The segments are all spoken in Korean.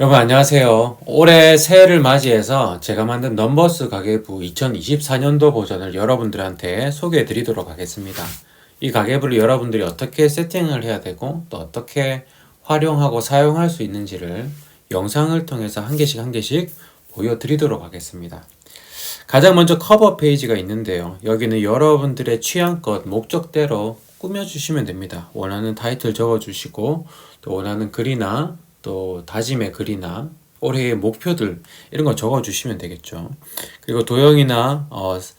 여러분 안녕하세요. 올해 새해를 맞이해서 제가 만든 넘버스 가계부 2024년도 버전을 여러분들한테 소개해 드리도록 하겠습니다. 이 가계부를 여러분들이 어떻게 세팅을 해야 되고 또 어떻게 활용하고 사용할 수 있는지를 영상을 통해서 한 개씩 한 개씩 보여드리도록 하겠습니다. 가장 먼저 커버 페이지가 있는데요. 여기는 여러분들의 취향껏 목적대로 꾸며주시면 됩니다. 원하는 타이틀 적어주시고 또 원하는 글이나 또 다짐의 글이나 올해의 목표들 이런 거 적어주시면 되겠죠. 그리고 도형이나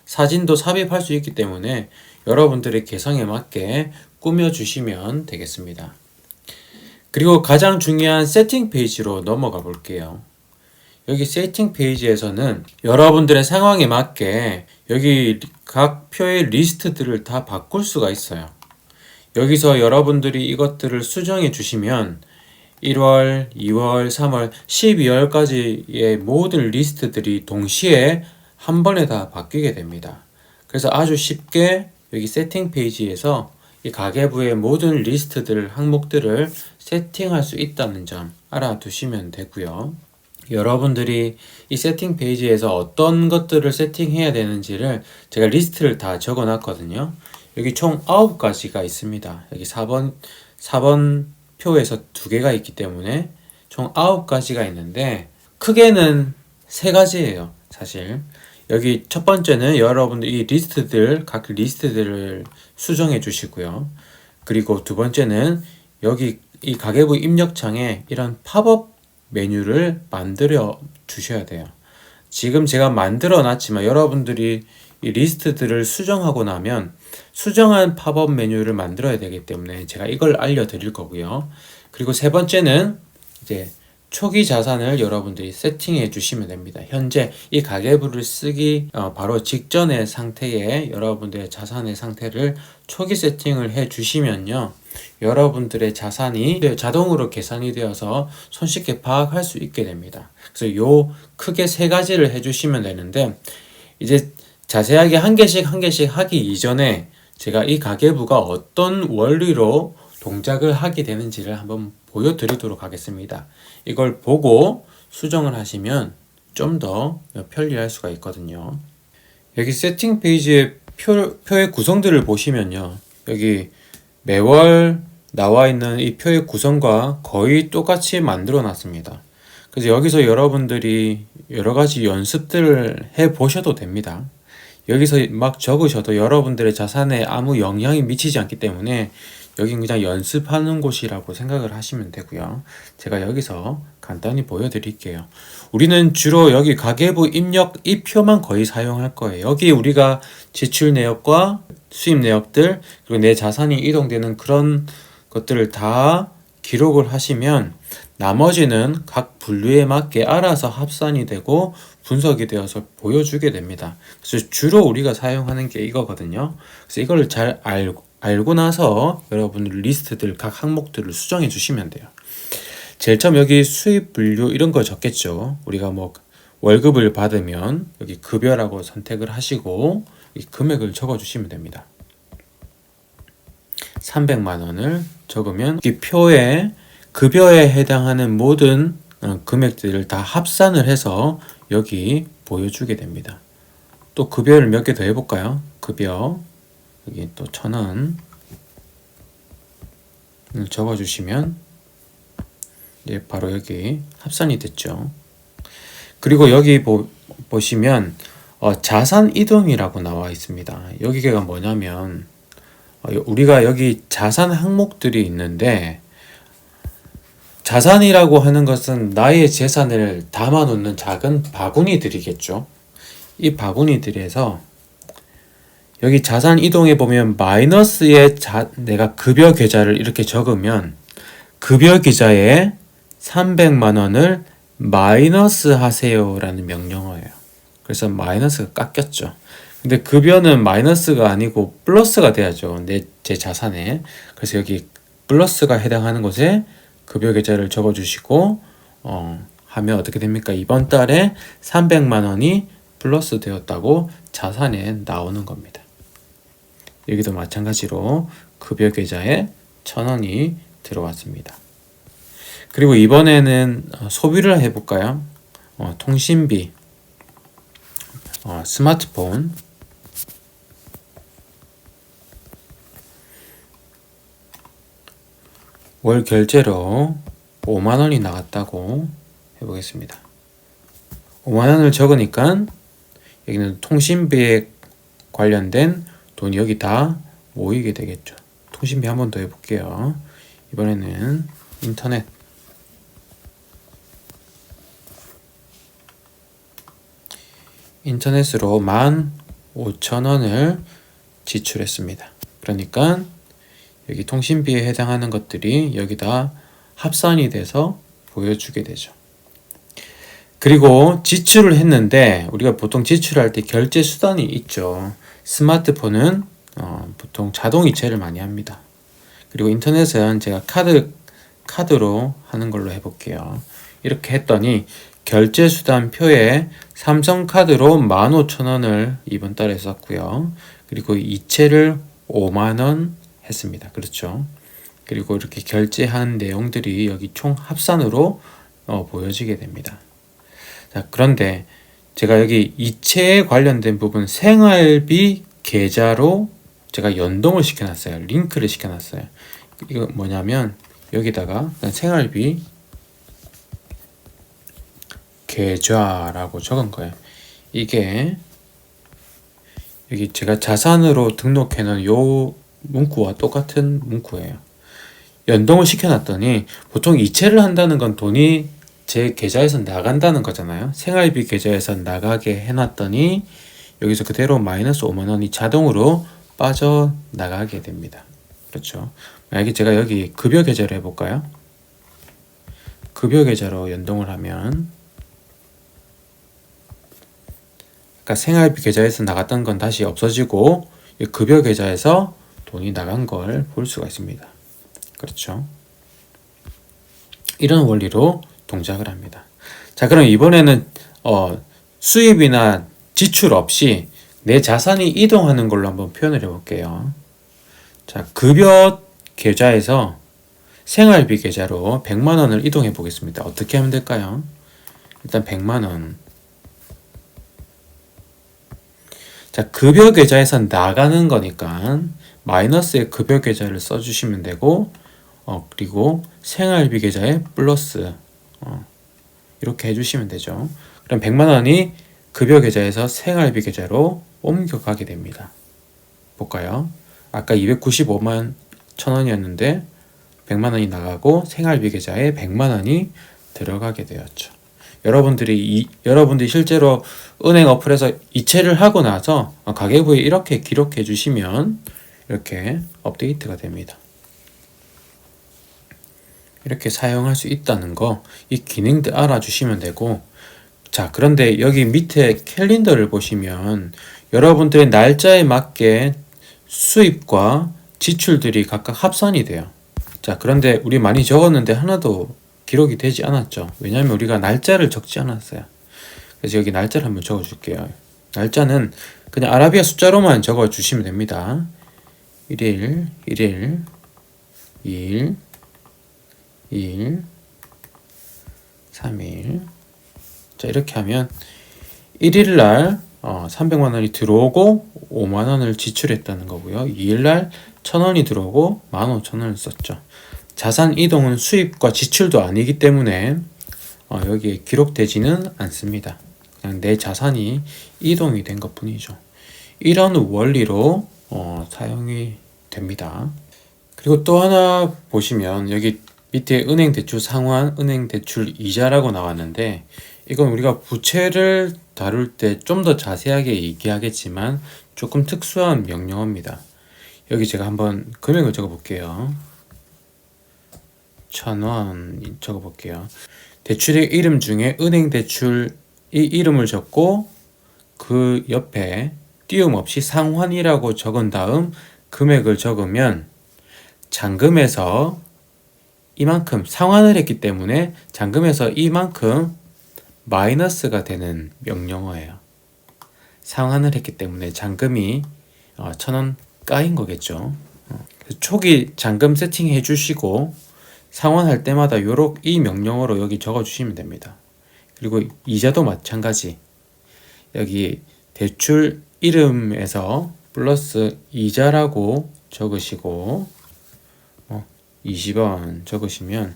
사진도 삽입할 수 있기 때문에 여러분들의 개성에 맞게 꾸며주시면 되겠습니다. 그리고 가장 중요한 세팅 페이지로 넘어가 볼게요. 여기 세팅 페이지에서는 여러분들의 상황에 맞게 여기 각 표의 리스트들을 다 바꿀 수가 있어요. 여기서 여러분들이 이것들을 수정해 주시면 1월, 2월, 3월, 12월까지의 모든 리스트들이 동시에 한 번에 다 바뀌게 됩니다. 그래서 아주 쉽게 여기 세팅 페이지에서 이 가계부의 모든 리스트들, 항목들을 세팅할 수 있다는 점 알아두시면 되고요. 여러분들이 이 세팅 페이지에서 어떤 것들을 세팅해야 되는지를 제가 리스트를 다 적어 놨거든요. 여기 총 9가지가 있습니다. 여기 4번 표에서 2개가 있기 때문에 총 9가지가 있는데 크게는 3가지예요. 사실 여기 첫 번째는 여러분들 이 리스트들 각 리스트들을 수정해 주시고요. 그리고 두 번째는 여기 이 가계부 입력창에 이런 팝업 메뉴를 만들어 주셔야 돼요. 지금 제가 만들어 놨지만 여러분들이 이 리스트들을 수정하고 나면 수정한 팝업 메뉴를 만들어야 되기 때문에 제가 이걸 알려드릴 거고요. 그리고 세 번째는 이제 초기 자산을 여러분들이 세팅해 주시면 됩니다. 현재 이 가계부를 쓰기 바로 직전의 상태에 여러분들의 자산의 상태를 초기 세팅을 해 주시면요. 여러분들의 자산이 자동으로 계산이 되어서 손쉽게 파악할 수 있게 됩니다. 그래서 요 크게 3가지를 해주시면 되는데 이제 자세하게 한 개씩 한 개씩 하기 이전에 제가 이 가계부가 어떤 원리로 동작을 하게 되는지를 한번 보여드리도록 하겠습니다. 이걸 보고 수정을 하시면 좀 더 편리할 수가 있거든요. 여기 세팅 페이지의 표의 구성들을 보시면요. 여기 매월 나와 있는 이 표의 구성과 거의 똑같이 만들어 놨습니다. 그래서 여기서 여러분들이 여러 가지 연습들을 해 보셔도 됩니다. 여기서 막 적으셔도 여러분들의 자산에 아무 영향이 미치지 않기 때문에 여긴 그냥 연습하는 곳이라고 생각을 하시면 되고요. 제가 여기서 간단히 보여드릴게요. 우리는 주로 여기 가계부 입력 이 표만 거의 사용할 거예요. 여기 우리가 지출 내역과 수입 내역들 그리고 내 자산이 이동되는 그런 것들을 다 기록을 하시면 나머지는 각 분류에 맞게 알아서 합산이 되고 분석이 되어서 보여주게 됩니다. 그래서 주로 우리가 사용하는 게 이거거든요. 그래서 이걸 잘 알고 나서 여러분들 리스트들 각 항목들을 수정해 주시면 돼요. 제일 처음 여기 수입 분류 이런 거 적겠죠. 우리가 뭐 월급을 받으면 여기 급여라고 선택을 하시고 이 금액을 적어 주시면 됩니다. 300만 원을 적으면 이 표에 급여에 해당하는 모든 금액들을 다 합산을 해서 여기 보여주게 됩니다. 또 급여를 몇 개 더 해볼까요? 급여 여기 또 1,000원 적어주시면 이제 바로 여기 합산이 됐죠. 그리고 여기 보시면 자산 이동이라고 나와 있습니다. 여기가 뭐냐면 우리가 여기 자산 항목들이 있는데 자산이라고 하는 것은 나의 재산을 담아 놓는 작은 바구니들이겠죠. 이 바구니들에서 여기 자산 이동에 보면 마이너스에 내가 급여 계좌를 이렇게 적으면 급여 계좌에 300만 원을 마이너스 하세요 라는 명령어예요. 그래서 마이너스가 깎였죠. 근데 급여는 마이너스가 아니고 플러스가 돼야죠. 제 자산에. 그래서 여기 플러스가 해당하는 곳에 급여 계좌를 적어주시고 하면 어떻게 됩니까? 이번 달에 300만 원이 플러스 되었다고 자산에 나오는 겁니다. 여기도 마찬가지로 급여 계좌에 1,000원이 들어왔습니다. 그리고 이번에는 소비를 해볼까요? 통신비, 스마트폰, 월 결제로 5만원이 나갔다고 해보겠습니다. 5만원을 적으니까 여기는 통신비에 관련된 돈이 여기 다 모이게 되겠죠. 통신비 한 번 더 해볼게요. 이번에는 인터넷으로 15,000원을 지출했습니다. 그러니까 여기 통신비에 해당하는 것들이 여기다 합산이 돼서 보여주게 되죠. 그리고 지출을 했는데 우리가 보통 지출할 때 결제 수단이 있죠. 스마트폰은 보통 자동 이체를 많이 합니다. 그리고 인터넷은 제가 카드로 하는 걸로 해볼게요. 이렇게 했더니 결제 수단 표에 삼성카드로 15,000원을 이번 달에 썼고요. 그리고 이체를 5만원 했습니다. 그렇죠. 그리고 이렇게 결제한 내용들이 여기 총 합산으로 보여지게 됩니다. 자, 그런데 제가 여기 이체에 관련된 부분 생활비 계좌로 제가 연동을 시켜놨어요. 링크를 시켜놨어요. 이거 뭐냐면 여기다가 생활비 계좌라고 적은 거예요. 이게 여기 제가 자산으로 등록해 놓은 요 문구와 똑같은 문구예요. 연동을 시켜놨더니 보통 이체를 한다는 건 돈이 제 계좌에서 나간다는 거잖아요. 생활비 계좌에서 나가게 해놨더니 여기서 그대로 마이너스 5만원이 자동으로 빠져나가게 됩니다. 그렇죠. 만약에 제가 여기 급여 계좌를 해볼까요? 급여 계좌로 연동을 하면 그러니까 생활비 계좌에서 나갔던 건 다시 없어지고 급여 계좌에서 돈이 나간 걸 볼 수가 있습니다. 그렇죠. 이런 원리로 동작을 합니다. 자, 그럼 이번에는 수입이나 지출 없이 내 자산이 이동하는 걸로 한번 표현을 해볼게요. 자, 급여 계좌에서 생활비 계좌로 100만원을 이동해 보겠습니다. 어떻게 하면 될까요? 일단 100만원. 자, 급여 계좌에서 나가는 거니까 마이너스의 급여 계좌를 써주시면 되고 그리고 생활비 계좌에 플러스 이렇게 해주시면 되죠. 그럼 100만원이 급여 계좌에서 생활비 계좌로 옮겨가게 됩니다. 볼까요? 아까 295만 1,000원이었는데 100만원이 나가고 생활비 계좌에 100만원이 들어가게 되었죠. 여러분들이 실제로 은행 어플에서 이체를 하고 나서 가계부에 이렇게 기록해 주시면 이렇게 업데이트가 됩니다. 이렇게 사용할 수 있다는 거, 이 기능들 알아주시면 되고, 자, 그런데 여기 밑에 캘린더를 보시면 여러분들의 날짜에 맞게 수입과 지출들이 각각 합산이 돼요. 자, 그런데 우리 많이 적었는데 하나도 기록이 되지 않았죠. 왜냐하면 우리가 날짜를 적지 않았어요. 그래서 여기 날짜를 한번 적어줄게요. 날짜는 그냥 아라비아 숫자로만 적어주시면 됩니다. 1일, 1일, 2일, 2일, 3일. 자, 이렇게 하면 1일날 300만원이 들어오고 5만원을 지출했다는 거고요. 2일날 1,000원이 들어오고 15,000원을 썼죠. 자산 이동은 수입과 지출도 아니기 때문에 여기에 기록되지는 않습니다. 그냥 내 자산이 이동이 된 것 뿐이죠. 이런 원리로 사용이 됩니다. 그리고 또 하나 보시면 여기 밑에 은행 대출 상환, 은행 대출 이자라고 나왔는데 이건 우리가 부채를 다룰 때 좀 더 자세하게 얘기하겠지만 조금 특수한 명령어입니다. 여기 제가 한번 금액을 적어 볼게요. 1,000원 적어 볼게요. 대출의 이름 중에 은행 대출 이 이름을 적고 그 옆에 띄움 없이 상환이라고 적은 다음 금액을 적으면 잔금에서 이만큼 상환을 했기 때문에 잔금에서 이만큼 마이너스가 되는 명령어예요. 상환을 했기 때문에 잔금이 1,000원 까인 거겠죠. 초기 잔금 세팅해 주시고 상환할 때마다 이 명령어로 여기 적어주시면 됩니다. 그리고 이자도 마찬가지. 여기 대출 이름에서 플러스 이자라고 적으시고 20원 적으시면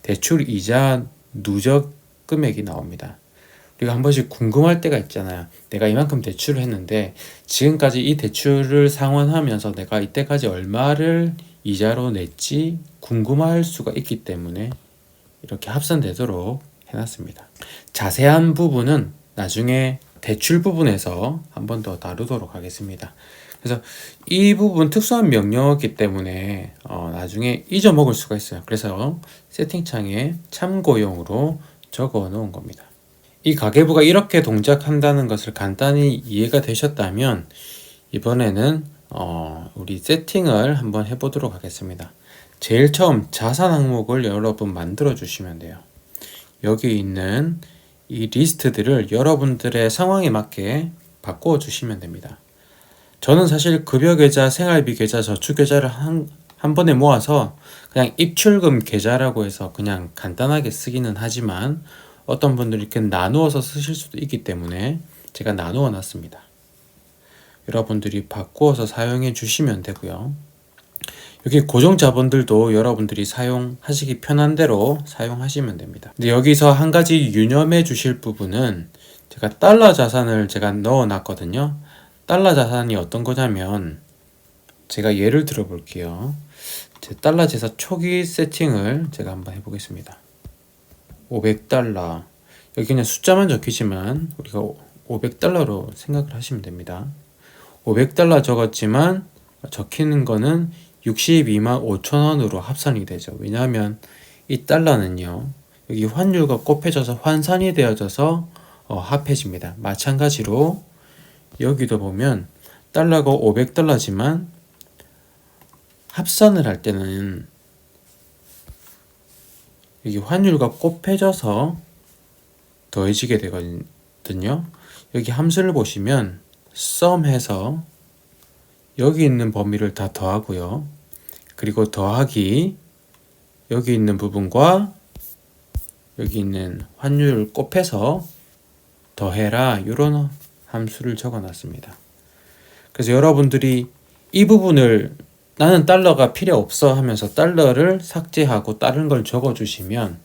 대출 이자 누적 금액이 나옵니다. 우리가 한 번씩 궁금할 때가 있잖아요. 내가 이만큼 대출을 했는데 지금까지 이 대출을 상환하면서 내가 이때까지 얼마를 이자로 냈지 궁금할 수가 있기 때문에 이렇게 합산되도록 해놨습니다. 자세한 부분은 나중에 대출 부분에서 한 번 더 다루도록 하겠습니다. 그래서 이 부분 특수한 명령어이기 때문에 나중에 잊어먹을 수가 있어요. 그래서 세팅창에 참고용으로 적어 놓은 겁니다. 이 가계부가 이렇게 동작한다는 것을 간단히 이해가 되셨다면 이번에는 우리 세팅을 한번 해보도록 하겠습니다. 제일 처음 자산 항목을 여러분 만들어 주시면 돼요. 여기 있는 이 리스트들을 여러분들의 상황에 맞게 바꾸어 주시면 됩니다. 저는 사실 급여계좌, 생활비계좌, 저축계좌를 한 번에 모아서 그냥 입출금 계좌라고 해서 그냥 간단하게 쓰기는 하지만 어떤 분들이 이렇게 나누어서 쓰실 수도 있기 때문에 제가 나누어 놨습니다. 여러분들이 바꾸어서 사용해 주시면 되고요. 여기 고정 자본들도 여러분들이 사용하시기 편한 대로 사용하시면 됩니다. 근데 여기서 한 가지 유념해 주실 부분은 제가 달러 자산을 제가 넣어 놨거든요. 달러 자산이 어떤 거냐면 제가 예를 들어 볼게요. 제 달러 제사 초기 세팅을 제가 한번 해보겠습니다. 500달러 여기 그냥 숫자만 적히지만 우리가 500달러로 생각을 하시면 됩니다. 500달러 적었지만 적히는 거는 62만 5천 원으로 합산이 되죠. 왜냐하면 이 달러는요 여기 환율과 곱해져서 환산이 되어져서 합해집니다. 마찬가지로 여기도 보면 달러가 500달러지만 합산을 할 때는 여기 환율과 곱해져서 더해지게 되거든요. 여기 함수를 보시면 sum 해서 여기 있는 범위를 다 더하고요. 그리고 더하기 여기 있는 부분과 여기 있는 환율을 곱해서 더해라 이런 함수를 적어 놨습니다. 그래서 여러분들이 이 부분을 나는 달러가 필요 없어 하면서 달러를 삭제하고 다른 걸 적어 주시면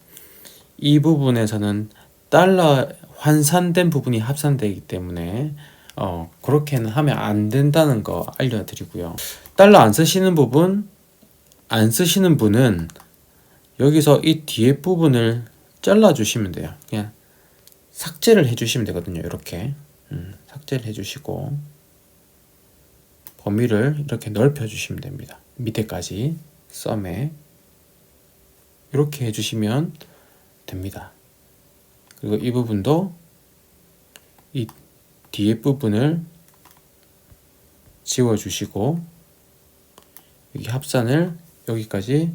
이 부분에서는 달러 환산된 부분이 합산되기 때문에 그렇게는 하면 안 된다는 거 알려드리고요. 달러 안 쓰시는 분은 여기서 이 뒤에 부분을 잘라 주시면 돼요. 그냥 삭제를 해 주시면 되거든요. 이렇게 삭제를 해 주시고 범위를 이렇게 넓혀 주시면 됩니다. 밑에까지 썸에 이렇게 해 주시면 됩니다. 그리고 이 부분도 이 뒤에 부분을 지워 주시고 여기 합산을 여기까지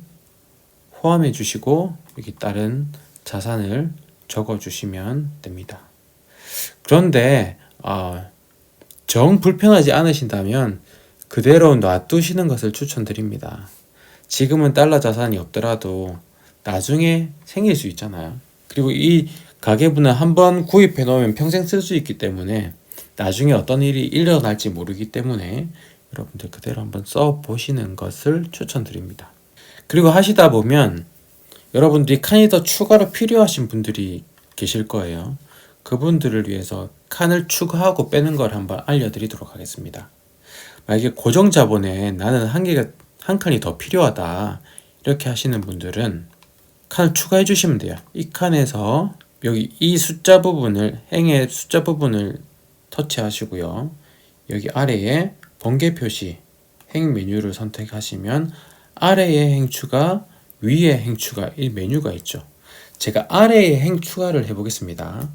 포함해 주시고 여기 다른 자산을 적어 주시면 됩니다. 그런데 정 불편하지 않으신다면 그대로 놔두시는 것을 추천드립니다. 지금은 달러 자산이 없더라도 나중에 생길 수 있잖아요. 그리고 이 가계부는 한번 구입해 놓으면 평생 쓸 수 있기 때문에 나중에 어떤 일이 일어날지 모르기 때문에 여러분들 그대로 한번 써 보시는 것을 추천드립니다. 그리고 하시다 보면 여러분들이 칸이 더 추가로 필요하신 분들이 계실 거예요. 그분들을 위해서 칸을 추가하고 빼는 걸 한번 알려드리도록 하겠습니다. 만약에 고정 자본에 나는 한 칸이 더 필요하다 이렇게 하시는 분들은 칸을 추가해 주시면 돼요. 이 칸에서 여기 이 숫자 부분을 행의 숫자 부분을 터치하시고요. 여기 아래에 번개 표시 행 메뉴를 선택하시면 아래에 행 추가, 위에 행 추가 이 메뉴가 있죠. 제가 아래에 행 추가를 해보겠습니다.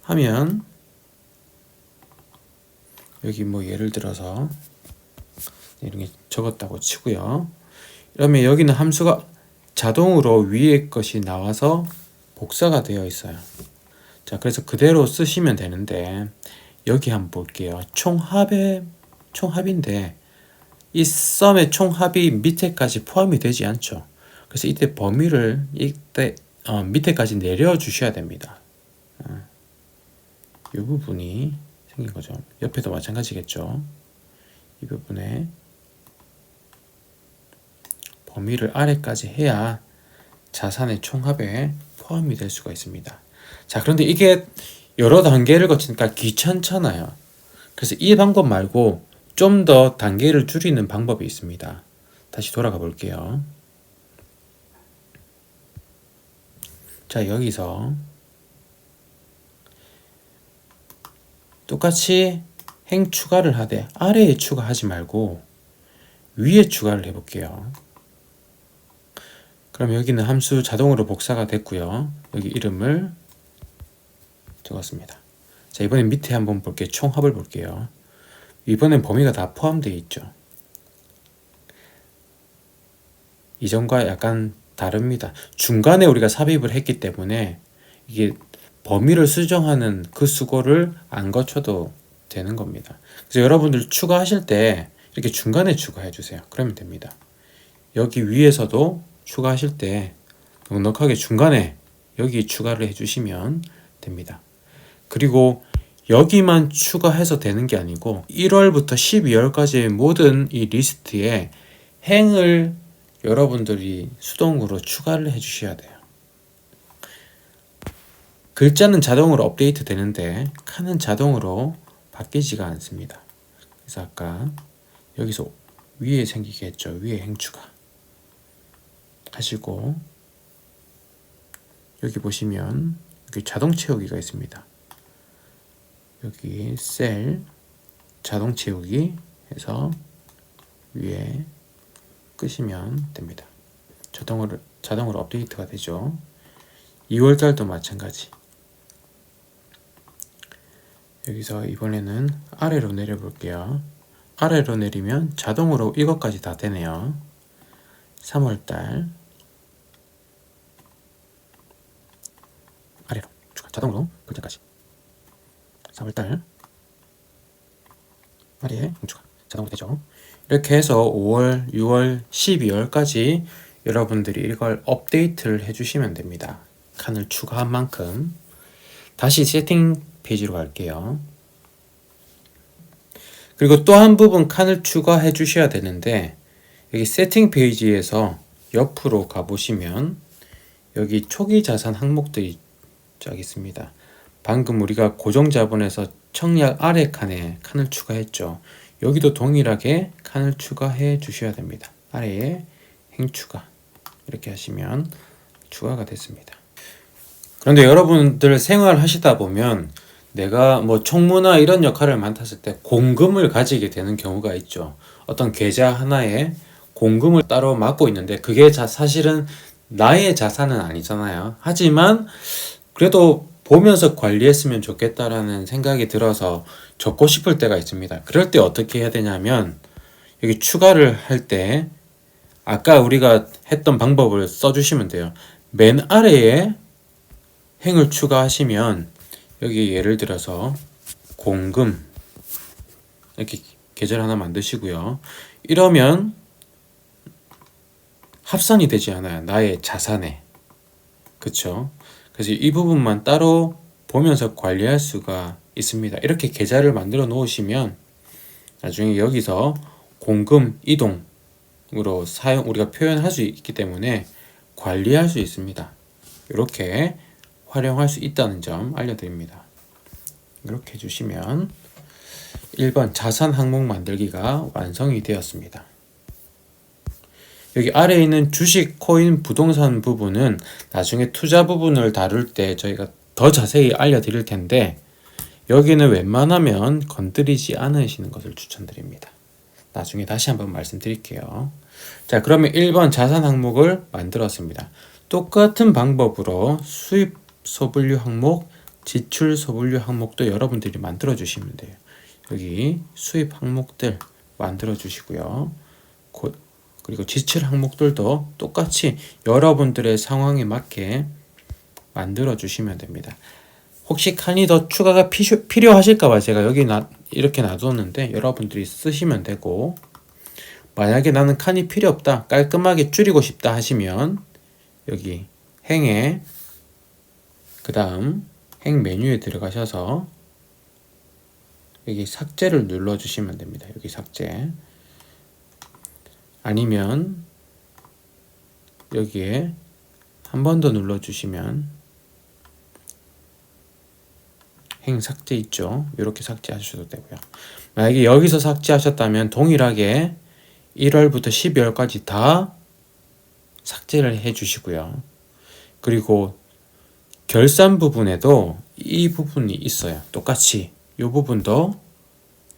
하면 여기 뭐 예를 들어서 이런 게 적었다고 치고요. 그러면 여기는 함수가 자동으로 위에 것이 나와서 복사가 되어 있어요. 자, 그래서 그대로 쓰시면 되는데 여기 한번 볼게요. 총합인데 이 썸의 총합이 밑에까지 포함이 되지 않죠. 그래서 이때 범위를 밑에까지 내려주셔야 됩니다. 이 부분이 생긴 거죠. 옆에도 마찬가지겠죠. 이 부분에 범위를 아래까지 해야 자산의 총합에 포함이 될 수가 있습니다. 자, 그런데 이게 여러 단계를 거치니까 귀찮잖아요. 그래서 이 방법 말고 좀 더 단계를 줄이는 방법이 있습니다. 다시 돌아가 볼게요. 자, 여기서 똑같이 행 추가를 하되 아래에 추가하지 말고 위에 추가를 해볼게요. 그럼 여기는 함수 자동으로 복사가 됐고요. 여기 이름을 적었습니다. 자, 이번엔 밑에 한번 볼게요. 총합을 볼게요. 이번엔 범위가 다 포함되어 있죠. 이전과 약간 다릅니다. 중간에 우리가 삽입을 했기 때문에 이게 범위를 수정하는 그 수고를 안 거쳐도 되는 겁니다. 그래서 여러분들 추가하실 때 이렇게 중간에 추가해 주세요. 그러면 됩니다. 여기 위에서도 추가하실 때 넉넉하게 중간에 여기 추가를 해주시면 됩니다. 그리고 여기만 추가해서 되는 게 아니고 1월부터 12월까지의 모든 이 리스트에 행을 여러분들이 수동으로 추가를 해주셔야 돼요. 글자는 자동으로 업데이트 되는데 칸은 자동으로 바뀌지가 않습니다. 그래서 아까 여기서 위에 생기게 했죠. 위에 행 추가 하시고 여기 보시면 여기 자동 채우기가 있습니다. 여기 셀 자동 채우기 해서 위에 끄시면 됩니다. 자동으로 업데이트가 되죠. 2월달도 마찬가지. 여기서 이번에는 아래로 내려 볼게요. 아래로 내리면 자동으로 이것까지 다 되네요. 3월달 아래로 자동으로 글자까지 4월달 아래에 추가 자동으로 되죠. 이렇게 해서 5월, 6월, 12월까지 여러분들이 이걸 업데이트를 해주시면 됩니다. 칸을 추가한 만큼. 다시 세팅 페이지로 갈게요. 그리고 또 한 부분 칸을 추가해 주셔야 되는데 여기 세팅 페이지에서 옆으로 가보시면 여기 초기 자산 항목들이 쫙 있습니다. 방금 우리가 고정자본에서 청약 아래 칸에 칸을 추가했죠. 여기도 동일하게 칸을 추가해 주셔야 됩니다. 아래에 행 추가 이렇게 하시면 추가가 됐습니다. 그런데 여러분들 생활하시다 보면 내가 뭐 총무나 이런 역할을 맡았을 때 공금을 가지게 되는 경우가 있죠. 어떤 계좌 하나에 공금을 따로 맡고 있는데 그게 사실은 나의 자산은 아니잖아요. 하지만 그래도 보면서 관리했으면 좋겠다라는 생각이 들어서 적고 싶을 때가 있습니다. 그럴 때 어떻게 해야 되냐면 여기 추가를 할 때 아까 우리가 했던 방법을 써주시면 돼요. 맨 아래에 행을 추가하시면 여기 예를 들어서 공금 이렇게 계좌를 하나 만드시고요. 이러면 합산이 되지 않아요. 나의 자산에. 그쵸? 그래서 이 부분만 따로 보면서 관리할 수가 있습니다. 이렇게 계좌를 만들어 놓으시면 나중에 여기서 공금 이동으로 우리가 표현할 수 있기 때문에 관리할 수 있습니다. 이렇게 활용할 수 있다는 점 알려드립니다. 이렇게 해주시면 1번 자산 항목 만들기가 완성이 되었습니다. 여기 아래에 있는 주식, 코인, 부동산 부분은 나중에 투자 부분을 다룰 때 저희가 더 자세히 알려드릴 텐데 여기는 웬만하면 건드리지 않으시는 것을 추천드립니다. 나중에 다시 한번 말씀드릴게요. 자, 그러면 1번 자산 항목을 만들었습니다. 똑같은 방법으로 수입 소분류 항목, 지출 소분류 항목도 여러분들이 만들어 주시면 돼요. 여기 수입 항목들 만들어 주시고요. 그리고 지출 항목들도 똑같이 여러분들의 상황에 맞게 만들어 주시면 됩니다. 혹시 칸이 더 추가가 필요하실까봐 제가 여기 이렇게 놔뒀는데 여러분들이 쓰시면 되고 만약에 나는 칸이 필요 없다, 깔끔하게 줄이고 싶다 하시면 여기 행에 그 다음 행 메뉴에 들어가셔서 여기 삭제를 눌러주시면 됩니다. 여기 삭제. 아니면 여기에 한 번 더 눌러주시면 행 삭제 있죠. 이렇게 삭제하셔도 되고요. 만약에 여기서 삭제하셨다면 동일하게 1월부터 12월까지 다 삭제를 해 주시고요. 그리고 결산 부분에도 이 부분이 있어요. 똑같이 이 부분도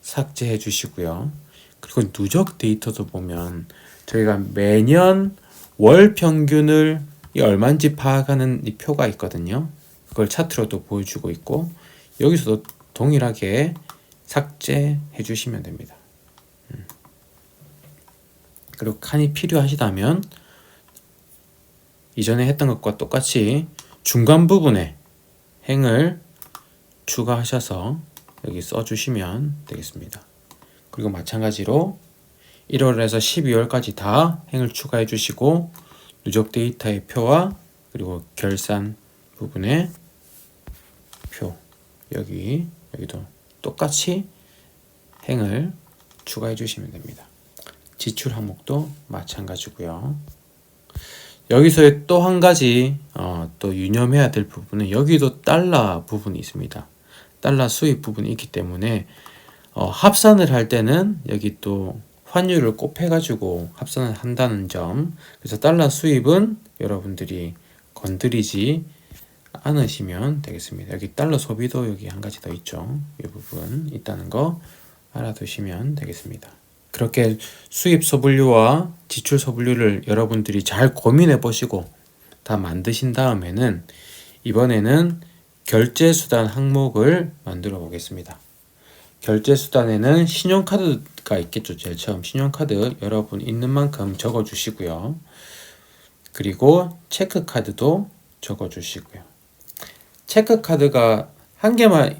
삭제해 주시고요. 그리고 누적 데이터도 보면 저희가 매년 월 평균을 얼마인지 파악하는 이 표가 있거든요. 그걸 차트로도 보여주고 있고 여기서도 동일하게 삭제해 주시면 됩니다. 그리고 칸이 필요하시다면 이전에 했던 것과 똑같이 중간 부분에 행을 추가하셔서 여기 써주시면 되겠습니다. 그리고 마찬가지로 1월에서 12월까지 다 행을 추가해 주시고 누적 데이터의 표와 그리고 결산 부분의 표 여기도 똑같이 행을 추가해 주시면 됩니다. 지출 항목도 마찬가지고요. 여기서의 또 한 가지 또 유념해야 될 부분은 여기도 달러 부분이 있습니다. 달러 수입 부분이 있기 때문에 합산을 할 때는 여기 또 환율을 곱해가지고 합산을 한다는 점. 그래서 달러 수입은 여러분들이 건드리지 않으시면 되겠습니다. 여기 달러 소비도 여기 한 가지 더 있죠. 이 부분 있다는 거 알아두시면 되겠습니다. 그렇게 수입 소분류와 지출 소분류를 여러분들이 잘 고민해 보시고 다 만드신 다음에는 이번에는 결제수단 항목을 만들어 보겠습니다. 결제수단에는 신용카드가 있겠죠. 제일 처음 신용카드 여러분 있는 만큼 적어 주시고요. 그리고 체크카드도 적어 주시고요. 체크카드가 한 개만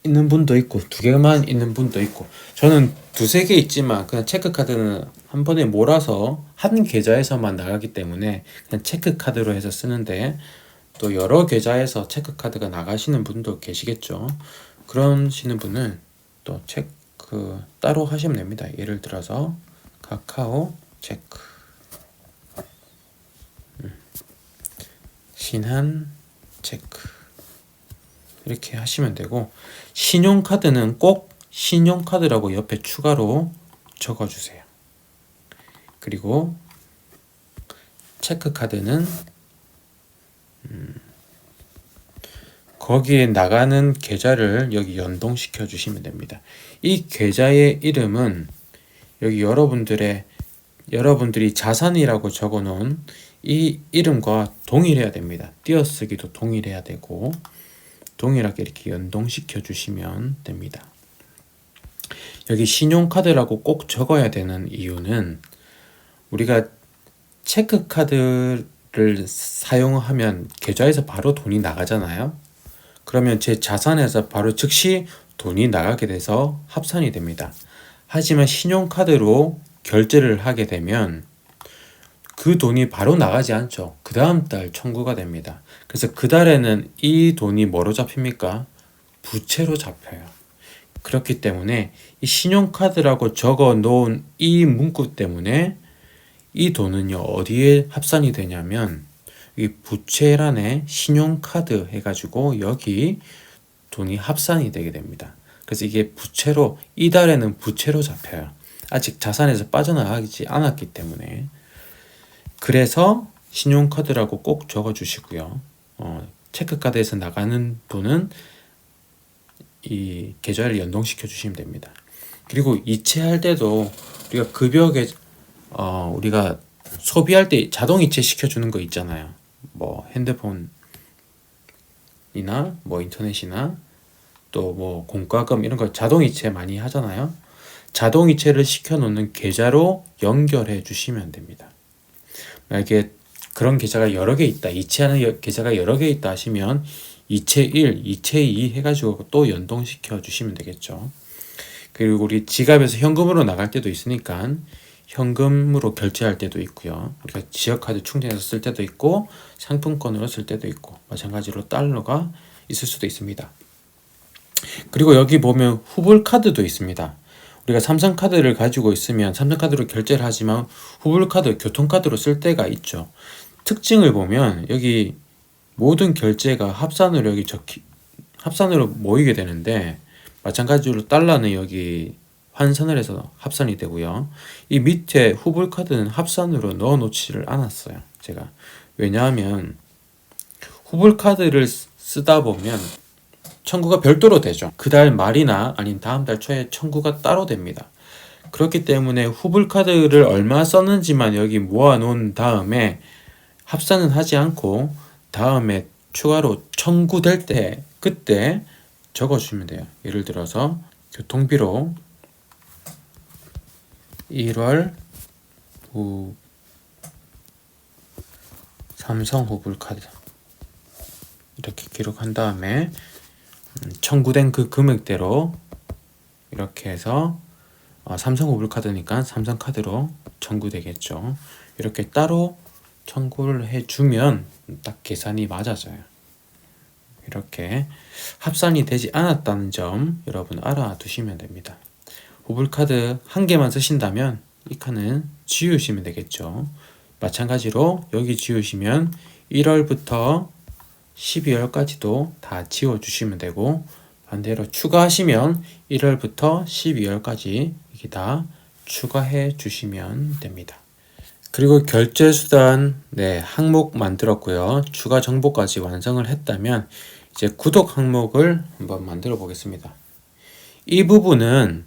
있는 분도 있고 두 개만 있는 분도 있고 저는 두세 개 있지만 그냥 체크카드는 한 번에 몰아서 한 계좌에서만 나가기 때문에 그냥 체크카드로 해서 쓰는데 또 여러 계좌에서 체크카드가 나가시는 분도 계시겠죠. 그러시는 분은 또 체크 따로 하시면 됩니다. 예를 들어서 카카오 체크 신한 체크 이렇게 하시면 되고 신용카드는 꼭 신용카드라고 옆에 추가로 적어주세요. 그리고 체크카드는 거기에 나가는 계좌를 여기 연동시켜 주시면 됩니다. 이 계좌의 이름은 여기 여러분들이 자산이라고 적어 놓은 이 이름과 동일해야 됩니다. 띄어쓰기도 동일해야 되고 동일하게 이렇게 연동시켜 주시면 됩니다. 여기 신용카드라고 꼭 적어야 되는 이유는 우리가 체크카드를 사용하면 계좌에서 바로 돈이 나가잖아요. 그러면 제 자산에서 바로 즉시 돈이 나가게 돼서 합산이 됩니다. 하지만 신용카드로 결제를 하게 되면 그 돈이 바로 나가지 않죠. 그 다음 달 청구가 됩니다. 그래서 그 달에는 이 돈이 뭐로 잡힙니까? 부채로 잡혀요. 그렇기 때문에 이 신용카드라고 적어 놓은 이 문구 때문에 이 돈은요 어디에 합산이 되냐면 이 부채란에 신용카드 해가지고 여기 돈이 합산이 되게 됩니다. 그래서 이게 부채로 이 달에는 부채로 잡혀요. 아직 자산에서 빠져나가지 않았기 때문에. 그래서 신용카드라고 꼭 적어 주시고요. 체크카드에서 나가는 돈은 이 계좌를 연동시켜 주시면 됩니다. 그리고 이체할 때도 우리가 우리가 소비할 때 자동 이체 시켜주는 거 있잖아요. 뭐 핸드폰이나 뭐 인터넷이나 또 뭐 공과금 이런 거 자동 이체 많이 하잖아요. 자동 이체를 시켜 놓는 계좌로 연결해 주시면 됩니다. 만약에 그런 계좌가 여러 개 있다, 이체하는 계좌가 여러 개 있다 하시면 이체 1, 이체 2 해가지고 또 연동시켜 주시면 되겠죠. 그리고 우리 지갑에서 현금으로 나갈 때도 있으니까 현금으로 결제할 때도 있고요. 그러니까 지역카드 충전해서 쓸 때도 있고 상품권으로 쓸 때도 있고 마찬가지로 달러가 있을 수도 있습니다. 그리고 여기 보면 후불카드도 있습니다. 우리가 삼성카드를 가지고 있으면 삼성카드로 결제를 하지만 후불카드, 교통카드로 쓸 때가 있죠. 특징을 보면 여기 모든 결제가 합산으로 합산으로 모이게 되는데 마찬가지로 달러는 여기 환산을 해서 합산이 되고요. 이 밑에 후불카드는 합산으로 넣어 놓지를 않았어요. 제가. 왜냐하면 후불카드를 쓰다 보면 청구가 별도로 되죠. 그 달 말이나 아닌 다음 달 초에 청구가 따로 됩니다. 그렇기 때문에 후불카드를 얼마 썼는지만 여기 모아 놓은 다음에 합산은 하지 않고 다음에 추가로 청구될 때 그때 적어주시면 돼요. 예를 들어서 교통비로 1월 후 삼성 후불카드 이렇게 기록한 다음에 청구된 그 금액대로 이렇게 해서 삼성 후불카드니까 삼성카드로 청구되겠죠. 이렇게 따로 청구를 해주면 딱 계산이 맞아져요. 이렇게 합산이 되지 않았다는 점 여러분 알아두시면 됩니다. 후불카드 한 개만 쓰신다면 이 칸은 지우시면 되겠죠. 마찬가지로 여기 지우시면 1월부터 12월까지도 다 지워주시면 되고 반대로 추가하시면 1월부터 12월까지 이게 다 추가해 주시면 됩니다. 그리고 결제수단 항목 만들었고요. 추가 정보까지 완성을 했다면 이제 구독 항목을 한번 만들어 보겠습니다. 이 부분은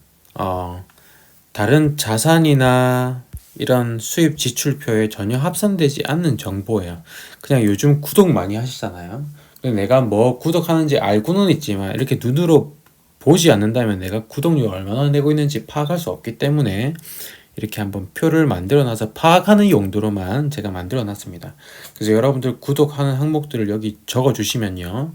다른 자산이나 이런 수입 지출표에 전혀 합산되지 않는 정보예요. 그냥 요즘 구독 많이 하시잖아요. 내가 뭐 구독하는지 알고는 있지만 이렇게 눈으로 보지 않는다면 내가 구독료 얼마나 내고 있는지 파악할 수 없기 때문에 이렇게 한번 표를 만들어 놔서 파악하는 용도로만 제가 만들어 놨습니다. 그래서 여러분들 구독하는 항목들을 여기 적어 주시면요.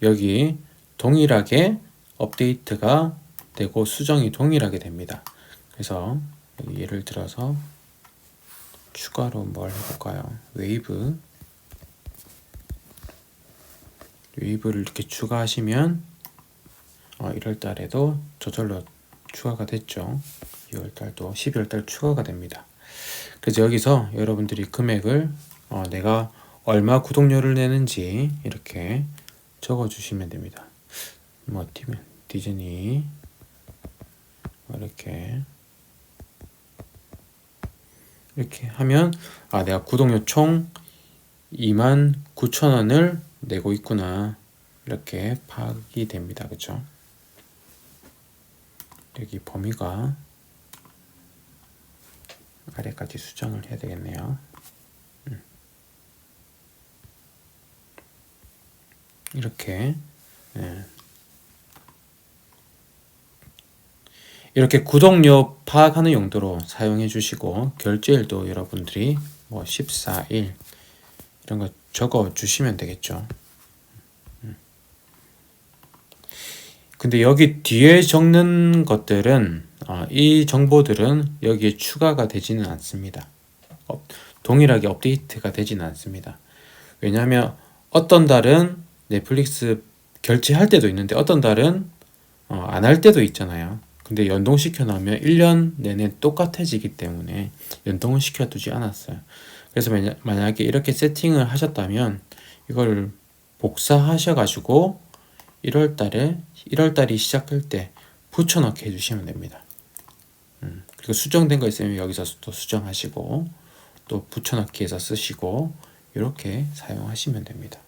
여기 동일하게 업데이트가 되고 수정이 동일하게 됩니다. 그래서 여기 예를 들어서 추가로 뭘 해볼까요? 웨이브를 이렇게 추가하시면 1월 달에도 저절로 추가가 됐죠. 2월 달도 12월 달 추가가 됩니다. 그래서 여기서 여러분들이 금액을 내가 얼마 구독료를 내는지 이렇게 적어 주시면 됩니다. 뭐 디즈니 이렇게 하면 내가 구독료 총 29,000원을 내고 있구나 이렇게 파악이 됩니다. 그쵸? 여기 범위가 아래까지 수정을 해야 되겠네요. 이렇게 이렇게 구독료 파악하는 용도로 사용해 주시고 결제일도 여러분들이 뭐 14일 이런 거 적어 주시면 되겠죠. 근데 여기 뒤에 적는 것들은 이 정보들은 여기에 추가가 되지는 않습니다. 동일하게 업데이트가 되지는 않습니다. 왜냐하면 어떤 달은 넷플릭스 결제할 때도 있는데 어떤 달은 안 할 때도 있잖아요. 근데 연동시켜 놓으면 1년 내내 똑같아지기 때문에 연동을 시켜 두지 않았어요. 그래서 만약에 이렇게 세팅을 하셨다면 이걸 복사하셔 가지고 1월 달이 시작될 때 붙여넣기 해주시면 됩니다. 그리고 수정된 거 있으면 여기서 또 수정하시고 또 붙여넣기 해서 쓰시고 이렇게 사용하시면 됩니다.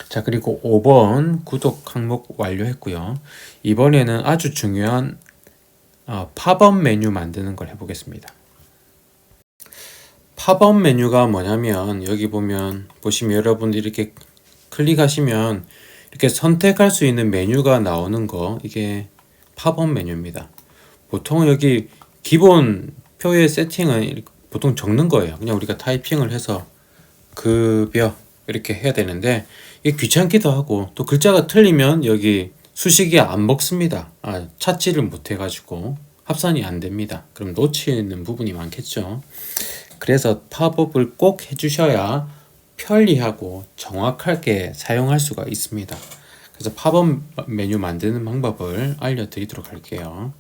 자, 그리고 5번 구독 항목 완료했고요. 이번에는 아주 중요한 팝업 메뉴 만드는 걸 해보겠습니다. 팝업 메뉴가 뭐냐면 여기 보시면 여러분들이 이렇게 클릭하시면 이렇게 선택할 수 있는 메뉴가 나오는 거 이게 팝업 메뉴입니다. 보통 여기 기본 표의 세팅은 보통 적는 거예요. 그냥 우리가 타이핑을 해서 급여 이렇게 해야 되는데 이게 귀찮기도 하고 또 글자가 틀리면 여기 수식이 안 먹습니다. 찾지를 못해가지고 합산이 안 됩니다. 그럼 놓치는 부분이 많겠죠. 그래서 팝업을 꼭 해주셔야 편리하고 정확하게 사용할 수가 있습니다. 그래서 팝업 메뉴 만드는 방법을 알려드리도록 할게요.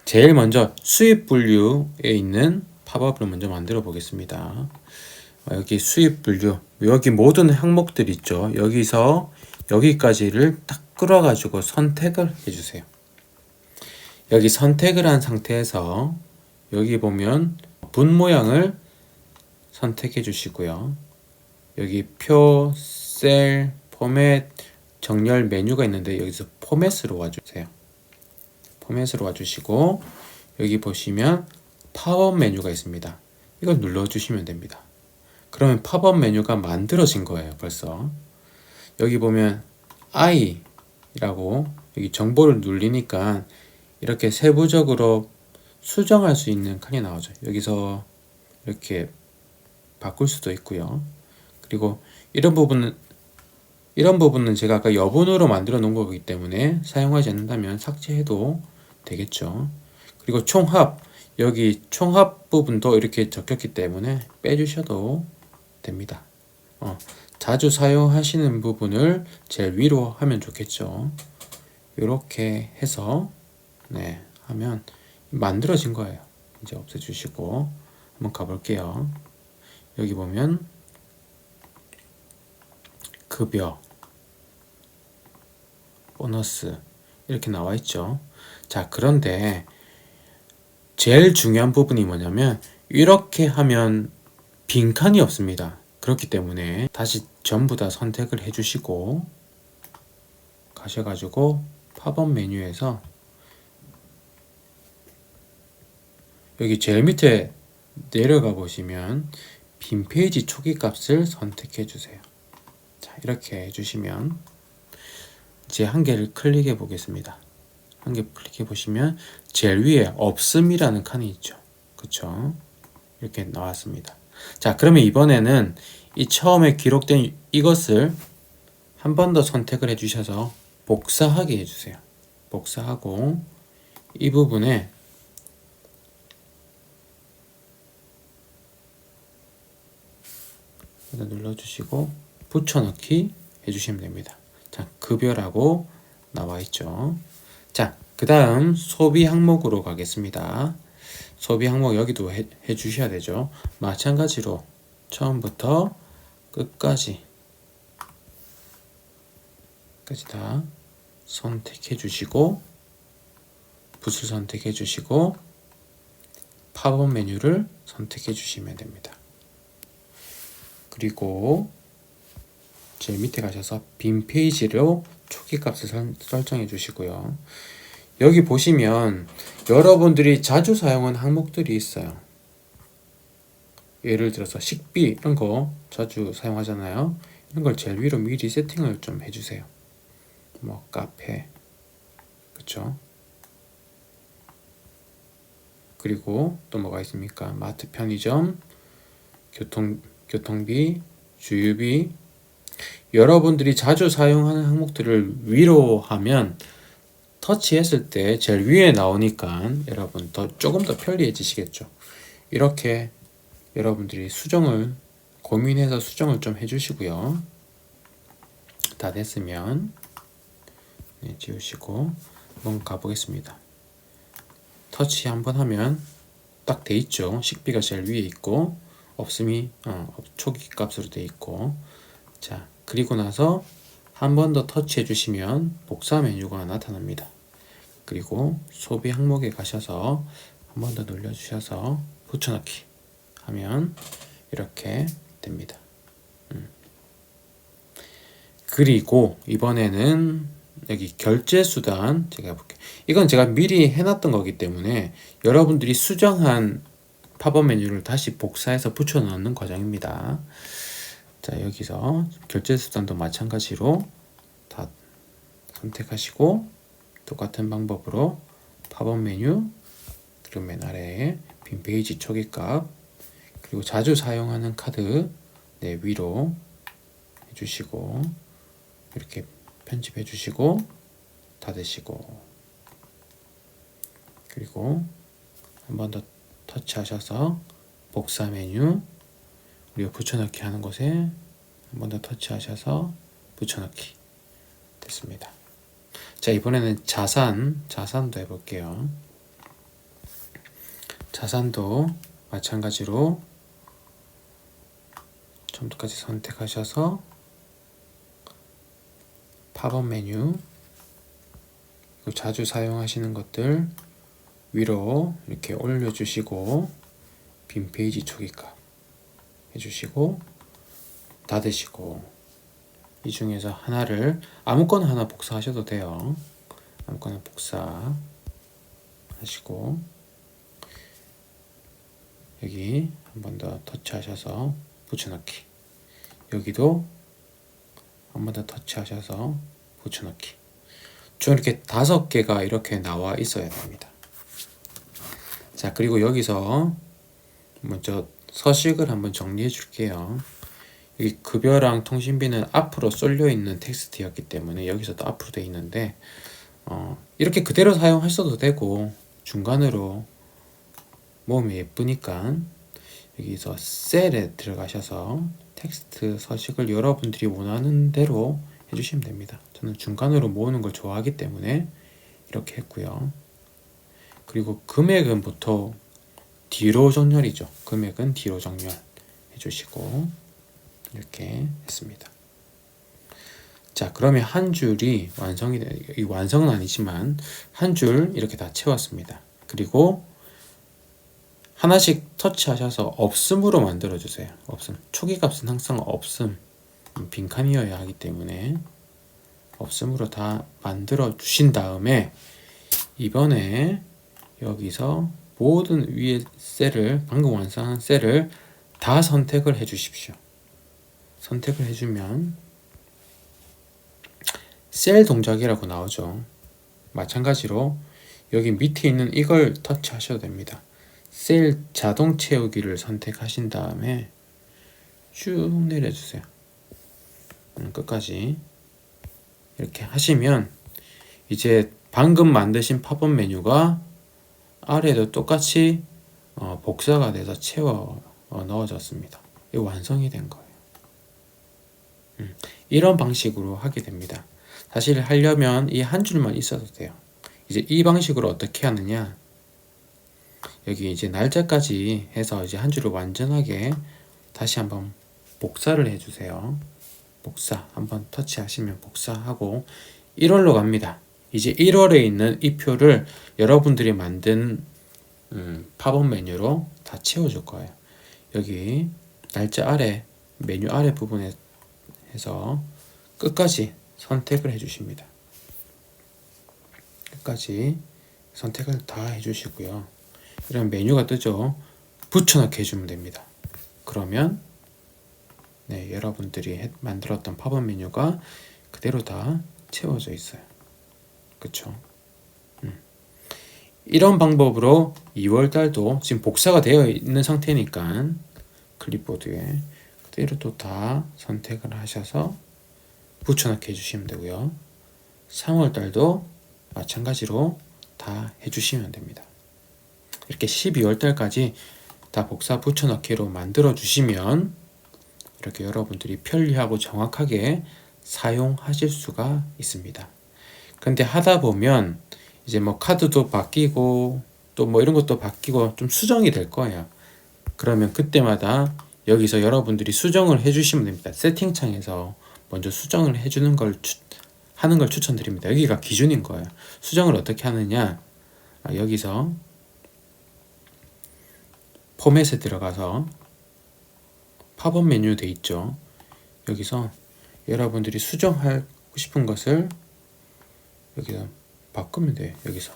제일 먼저 수입 분류에 있는 팝업을 먼저 만들어 보겠습니다. 여기 수입 분류, 여기 모든 항목들 있죠. 여기서 여기까지를 딱 끌어가지고 선택을 해주세요. 여기 선택을 한 상태에서 여기 보면 분 모양을 선택해 주시고요. 여기 표, 셀, 포맷, 정렬 메뉴가 있는데 여기서 포맷으로 와주세요. 포맷으로 와주시고 여기 보시면 팝업 메뉴가 있습니다. 이걸 눌러주시면 됩니다. 그러면 팝업 메뉴가 만들어진 거예요. 벌써 여기 보면 I라고 여기 정보를 누르니까 이렇게 세부적으로 수정할 수 있는 칸이 나오죠. 여기서 이렇게 바꿀 수도 있고요. 그리고 이런 부분은 제가 아까 여분으로 만들어 놓은 거기 때문에 사용하지 않는다면 삭제해도 되겠죠. 그리고 총합, 여기 총합 부분도 이렇게 적혔기 때문에 빼주셔도 됩니다. 자주 사용하시는 부분을 제일 위로 하면 좋겠죠. 이렇게 해서 하면 만들어진 거예요. 이제 없애주시고 한번 가볼게요. 여기 보면 급여, 보너스 이렇게 나와 있죠. 자, 그런데 제일 중요한 부분이 뭐냐면 이렇게 하면 빈칸이 없습니다. 그렇기 때문에 다시 전부 다 선택을 해주시고 가셔가지고 팝업 메뉴에서 여기 제일 밑에 내려가 보시면 빈 페이지 초기 값을 선택해 주세요. 자, 이렇게 해주시면 이제 한 개를 클릭해 보겠습니다. 한 개 클릭해 보시면 제일 위에 없음이라는 칸이 있죠. 그쵸? 이렇게 나왔습니다. 자, 그러면 이번에는 이 처음에 기록된 이것을 한 번 더 선택을 해 주셔서 복사하게 해 주세요. 복사하고 이 부분에 눌러주시고 붙여넣기 해주시면 됩니다. 자, 급여라고 나와 있죠. 자, 그 다음 소비 항목으로 가겠습니다. 소비 항목 여기도 해주셔야 되죠. 마찬가지로 처음부터 끝까지 다 선택해 주시고 붓을 선택해 주시고 팝업 메뉴를 선택해 주시면 됩니다. 그리고 제일 밑에 가셔서 빈 페이지로 초기 값을 설정해 주시고요. 여기 보시면 여러분들이 자주 사용하는 항목들이 있어요. 예를 들어서 식비 이런 거 자주 사용하잖아요. 이런 걸 제일 위로 미리 세팅을 좀 해주세요. 뭐 카페, 그쵸? 그리고 또 뭐가 있습니까? 마트, 편의점, 교통비, 주유비. 여러분들이 자주 사용하는 항목들을 위로 하면 터치했을 때 제일 위에 나오니까 여러분 조금 더 편리해지시겠죠. 이렇게 여러분들이 고민해서 수정을 좀 해주시고요. 다 됐으면 지우시고 한번 가보겠습니다. 터치 한번 하면 딱 돼 있죠. 식비가 제일 위에 있고 없음이 초기 값으로 돼 있고. 자, 그리고 나서 한 번 더 터치해 주시면 복사 메뉴가 나타납니다. 그리고 소비 항목에 가셔서 한 번 더 눌러 주셔서 붙여넣기 하면 이렇게 됩니다. 그리고 이번에는 여기 결제 수단 제가 해볼게요. 이건 제가 미리 해놨던 거기 때문에 여러분들이 수정한 팝업 메뉴를 다시 복사해서 붙여 넣는 과정입니다. 자, 여기서 결제 수단도 마찬가지로 다 선택하시고 똑같은 방법으로 팝업 메뉴, 그리고 맨 아래에 빈 페이지 초기값, 그리고 자주 사용하는 카드 위로 해주시고 이렇게 편집해 주시고 닫으시고, 그리고 한 번 더 터치하셔서 복사 메뉴, 우리가 붙여넣기 하는 곳에 한 번 더 터치하셔서 붙여넣기. 됐습니다. 자, 이번에는 자산도 해볼게요. 자산도 마찬가지로 처음부터까지 선택하셔서 팝업 메뉴, 자주 사용하시는 것들 위로 이렇게 올려주시고 빈 페이지 초기화 해주시고 닫으시고, 이 중에서 하나를 아무거나 하나 복사하셔도 돼요. 아무거나 복사 하시고, 여기 한 번 더 터치하셔서 붙여넣기, 여기도 한 번 더 터치하셔서 붙여넣기. 좀 이렇게 5개가 이렇게 나와 있어야 됩니다. 자, 그리고 여기서 먼저 서식을 한번 정리해 줄게요. 여기 급여랑 통신비는 앞으로 쏠려 있는 텍스트였기 때문에 여기서도 앞으로 돼 있는데, 이렇게 그대로 사용하셔도 되고, 중간으로 모으면 예쁘니까 여기서 셀에 들어가셔서 텍스트 서식을 여러분들이 원하는 대로 해주시면 됩니다. 저는 중간으로 모으는 걸 좋아하기 때문에 이렇게 했고요. 그리고 금액은 보통 뒤로 정렬이죠. 금액은 뒤로 정렬 해주시고 이렇게 했습니다. 자, 그러면 한 줄이 완성이 이 완성은 아니지만 한 줄 이렇게 다 채웠습니다. 그리고 하나씩 터치하셔서 없음으로 만들어 주세요. 없음. 초기 값은 항상 없음, 빈칸이어야 하기 때문에 없음으로 다 만들어 주신 다음에 이번에 여기서 모든 위에 셀을, 방금 완성한 셀을 다 선택을 해 주십시오. 선택을 해주면 셀 동작이라고 나오죠. 마찬가지로 여기 밑에 있는 이걸 터치하셔도 됩니다. 셀 자동 채우기를 선택하신 다음에 쭉 내려주세요. 끝까지 이렇게 하시면 이제 방금 만드신 팝업 메뉴가 아래도 똑같이 복사가 돼서 채워 넣어졌습니다. 이 완성이 된 거예요. 이런 방식으로 하게 됩니다. 사실 하려면 이 한 줄만 있어도 돼요. 이제 이 방식으로 어떻게 하느냐, 여기 이제 날짜까지 해서 이제 한 줄을 완전하게 다시 한번 복사를 해주세요. 복사 한번 터치하시면 복사하고 1월로 갑니다. 이제 1월에 있는 이 표를 여러분들이 만든 팝업 메뉴로 다 채워줄 거예요. 여기 날짜 아래 메뉴 아래 부분에 해서 끝까지 선택을 해주십니다. 끝까지 선택을 다 해주시고요. 이런 메뉴가 뜨죠. 붙여넣기 해주면 됩니다. 그러면 여러분들이 만들었던 팝업 메뉴가 그대로 다 채워져 있어요. 그쵸? 이런 방법으로 2월달도 지금 복사가 되어 있는 상태니까 클립보드에 그대로 또 다 선택을 하셔서 붙여넣기 해주시면 되고요. 3월달도 마찬가지로 다 해주시면 됩니다. 이렇게 12월달까지 다 복사 붙여넣기로 만들어 주시면 이렇게 여러분들이 편리하고 정확하게 사용하실 수가 있습니다. 근데 하다 보면 이제 뭐 카드도 바뀌고 또 뭐 이런 것도 바뀌고 좀 수정이 될 거예요. 그러면 그때마다 여기서 여러분들이 수정을 해주시면 됩니다. 세팅창에서 먼저 수정을 해주는 걸 하는 걸 추천드립니다. 여기가 기준인 거예요. 수정을 어떻게 하느냐, 여기서 포맷에 들어가서 팝업 메뉴 돼 있죠. 여기서 여러분들이 수정하고 싶은 것을 여기서 바꾸면 돼요. 여기서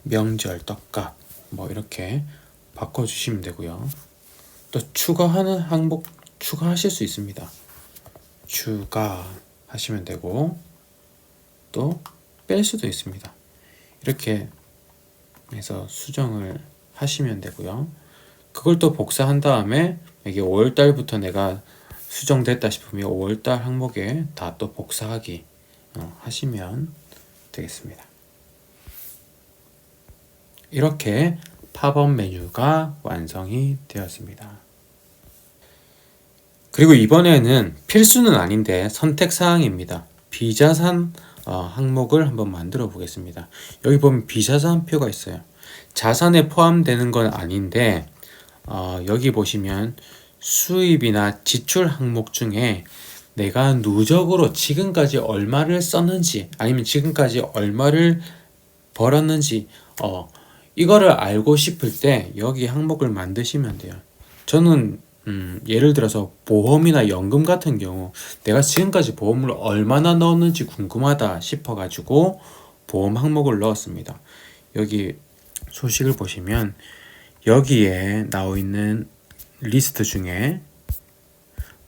명절 떡값 뭐 이렇게 바꿔주시면 되고요. 또 추가하는 항목 추가하실 수 있습니다. 추가하시면 되고 또 뺄 수도 있습니다. 이렇게 해서 수정을 하시면 되고요. 그걸 또 복사한 다음에 이게 5월달부터 내가 수정됐다 싶으면 5월달 항목에 다 또 복사하기 하시면 되겠습니다. 이렇게 팝업 메뉴가 완성이 되었습니다. 그리고 이번에는 필수는 아닌데 선택사항입니다. 비자산 항목을 한번 만들어 보겠습니다. 여기 보면 비자산표가 있어요. 자산에 포함되는 건 아닌데 여기 보시면 수입이나 지출 항목 중에 내가 누적으로 지금까지 얼마를 썼는지 아니면 지금까지 얼마를 벌었는지 이거를 알고 싶을 때 여기 항목을 만드시면 돼요. 저는 예를 들어서 보험이나 연금 같은 경우 내가 지금까지 보험을 얼마나 넣었는지 궁금하다 싶어 가지고 보험 항목을 넣었습니다. 여기 소식을 보시면 여기에 나와 있는 리스트 중에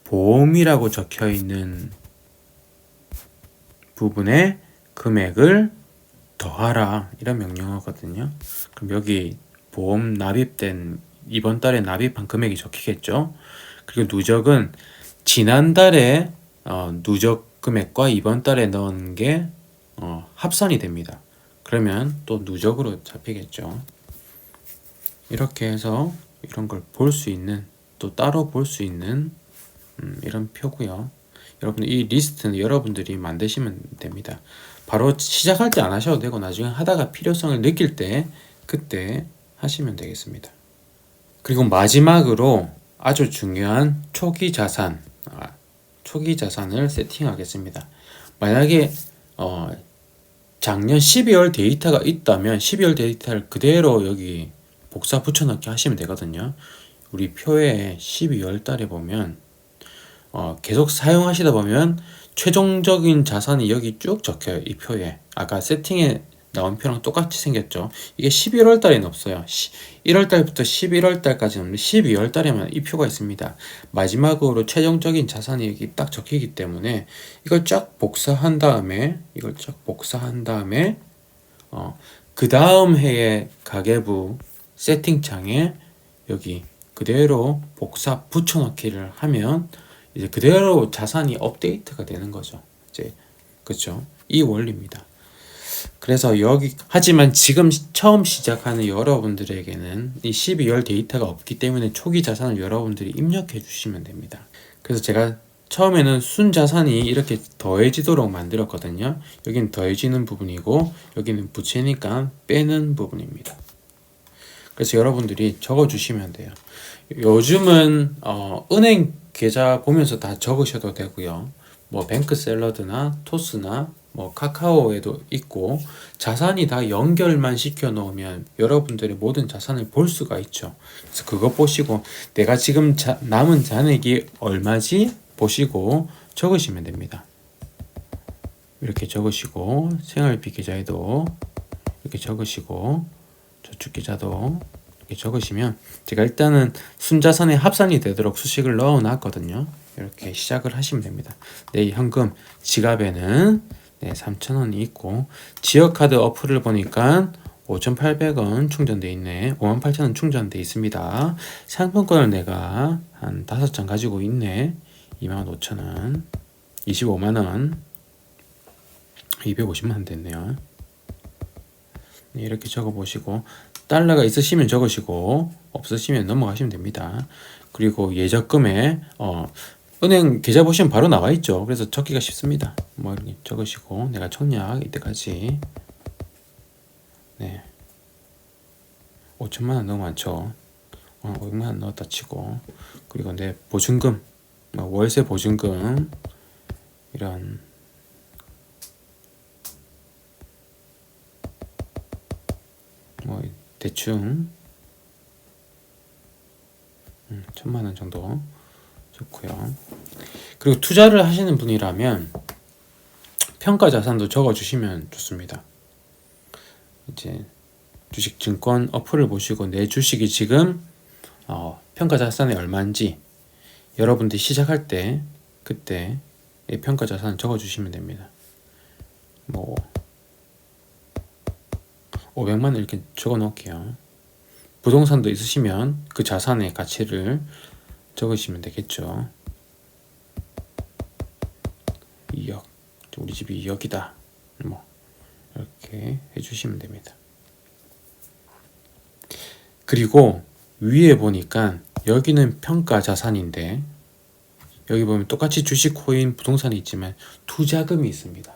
보험이라고 적혀 있는 부분에 금액을 더하라 이런 명령어거든요. 그럼 여기 보험 납입된 이번 달에 납입한 금액이 적히겠죠. 그리고 누적은 지난달에 누적 금액과 이번 달에 넣은 게 합산이 됩니다. 그러면 또 누적으로 잡히겠죠. 이렇게 해서 이런 걸 볼 수 있는 또 따로 볼 수 있는 이런 표고요. 여러분 이 리스트는 여러분들이 만드시면 됩니다. 바로 시작할 때 안 하셔도 되고 나중에 하다가 필요성을 느낄 때 그때 하시면 되겠습니다. 그리고 마지막으로 아주 중요한 초기 자산을 세팅하겠습니다. 만약에 작년 12월 데이터가 있다면 12월 데이터를 그대로 여기 복사 붙여넣기 하시면 되거든요. 우리 표에 12월 달에 보면 계속 사용하시다 보면 최종적인 자산이 여기 쭉 적혀요. 이 표에 아까 세팅에 나온 표랑 똑같이 생겼죠. 이게 11월 달에는 없어요. 1월 달부터 11월 달까지는 없는데 12월 달에만 이 표가 있습니다. 마지막으로 최종적인 자산이 여기 딱 적히기 때문에 이걸 쫙 복사한 다음에 그 다음 해의 가계부 세팅창에 여기 그대로 복사 붙여넣기를 하면 이제 그대로 자산이 업데이트가 되는 거죠. 이제 그렇죠. 이 원리입니다. 그래서 하지만 지금 처음 시작하는 여러분들에게는 이 12월 데이터가 없기 때문에 초기 자산을 여러분들이 입력해 주시면 됩니다. 그래서 제가 처음에는 순자산이 이렇게 더해지도록 만들었거든요. 여기는 더해지는 부분이고 여기는 부채니까 빼는 부분입니다. 그래서 여러분들이 적어 주시면 돼요. 요즘은 은행 계좌 보면서 다 적으셔도 되고요. 뭐 뱅크샐러드나 토스나 뭐 카카오에도 있고 자산이 다 연결만 시켜 놓으면 여러분들의 모든 자산을 볼 수가 있죠. 그래서 그거 보시고 내가 지금 남은 잔액이 얼마지 보시고 적으시면 됩니다. 이렇게 적으시고 생활비 계좌에도 이렇게 적으시고 저축 계좌도 이렇게 적으시면 제가 일단은 순자산에 합산이 되도록 수식을 넣어 놨거든요. 이렇게 시작을 하시면 됩니다. 내 현금 지갑에는 3,000원이 있고 지역카드 어플을 보니까 5,800원 충전돼 있네. 58,000원 충전돼 있습니다. 상품권을 내가 한 5장 가지고 있네. 25,000원 25만원 250만원 됐네요. 이렇게 적어보시고 달러가 있으시면 적으시고 없으시면 넘어가시면 됩니다. 그리고 예적금에 은행 계좌 보시면 바로 나와 있죠. 그래서 적기가 쉽습니다. 뭐 이렇게 적으시고 내가 청약 이때까지 5천만 원 너무 많죠. 500만 원 넣었다 치고 그리고 내 보증금 월세 보증금 이런 뭐 대충 1,000만 원 정도 좋고요. 그리고 투자를 하시는 분이라면 평가 자산도 적어 주시면 좋습니다. 이제 주식 증권 어플을 보시고 내 주식이 지금 평가 자산이 얼마인지 여러분들이 시작할 때 그때 평가 자산을 적어 주시면 됩니다. 뭐 500만 원 이렇게 적어 놓을게요. 부동산도 있으시면 그 자산의 가치를 적으시면 되겠죠. 우리 집이 여기다. 뭐 이렇게 해주시면 됩니다. 그리고 위에 보니까 여기는 평가 자산인데 여기 보면 똑같이 주식, 코인, 부동산이 있지만 투자금이 있습니다.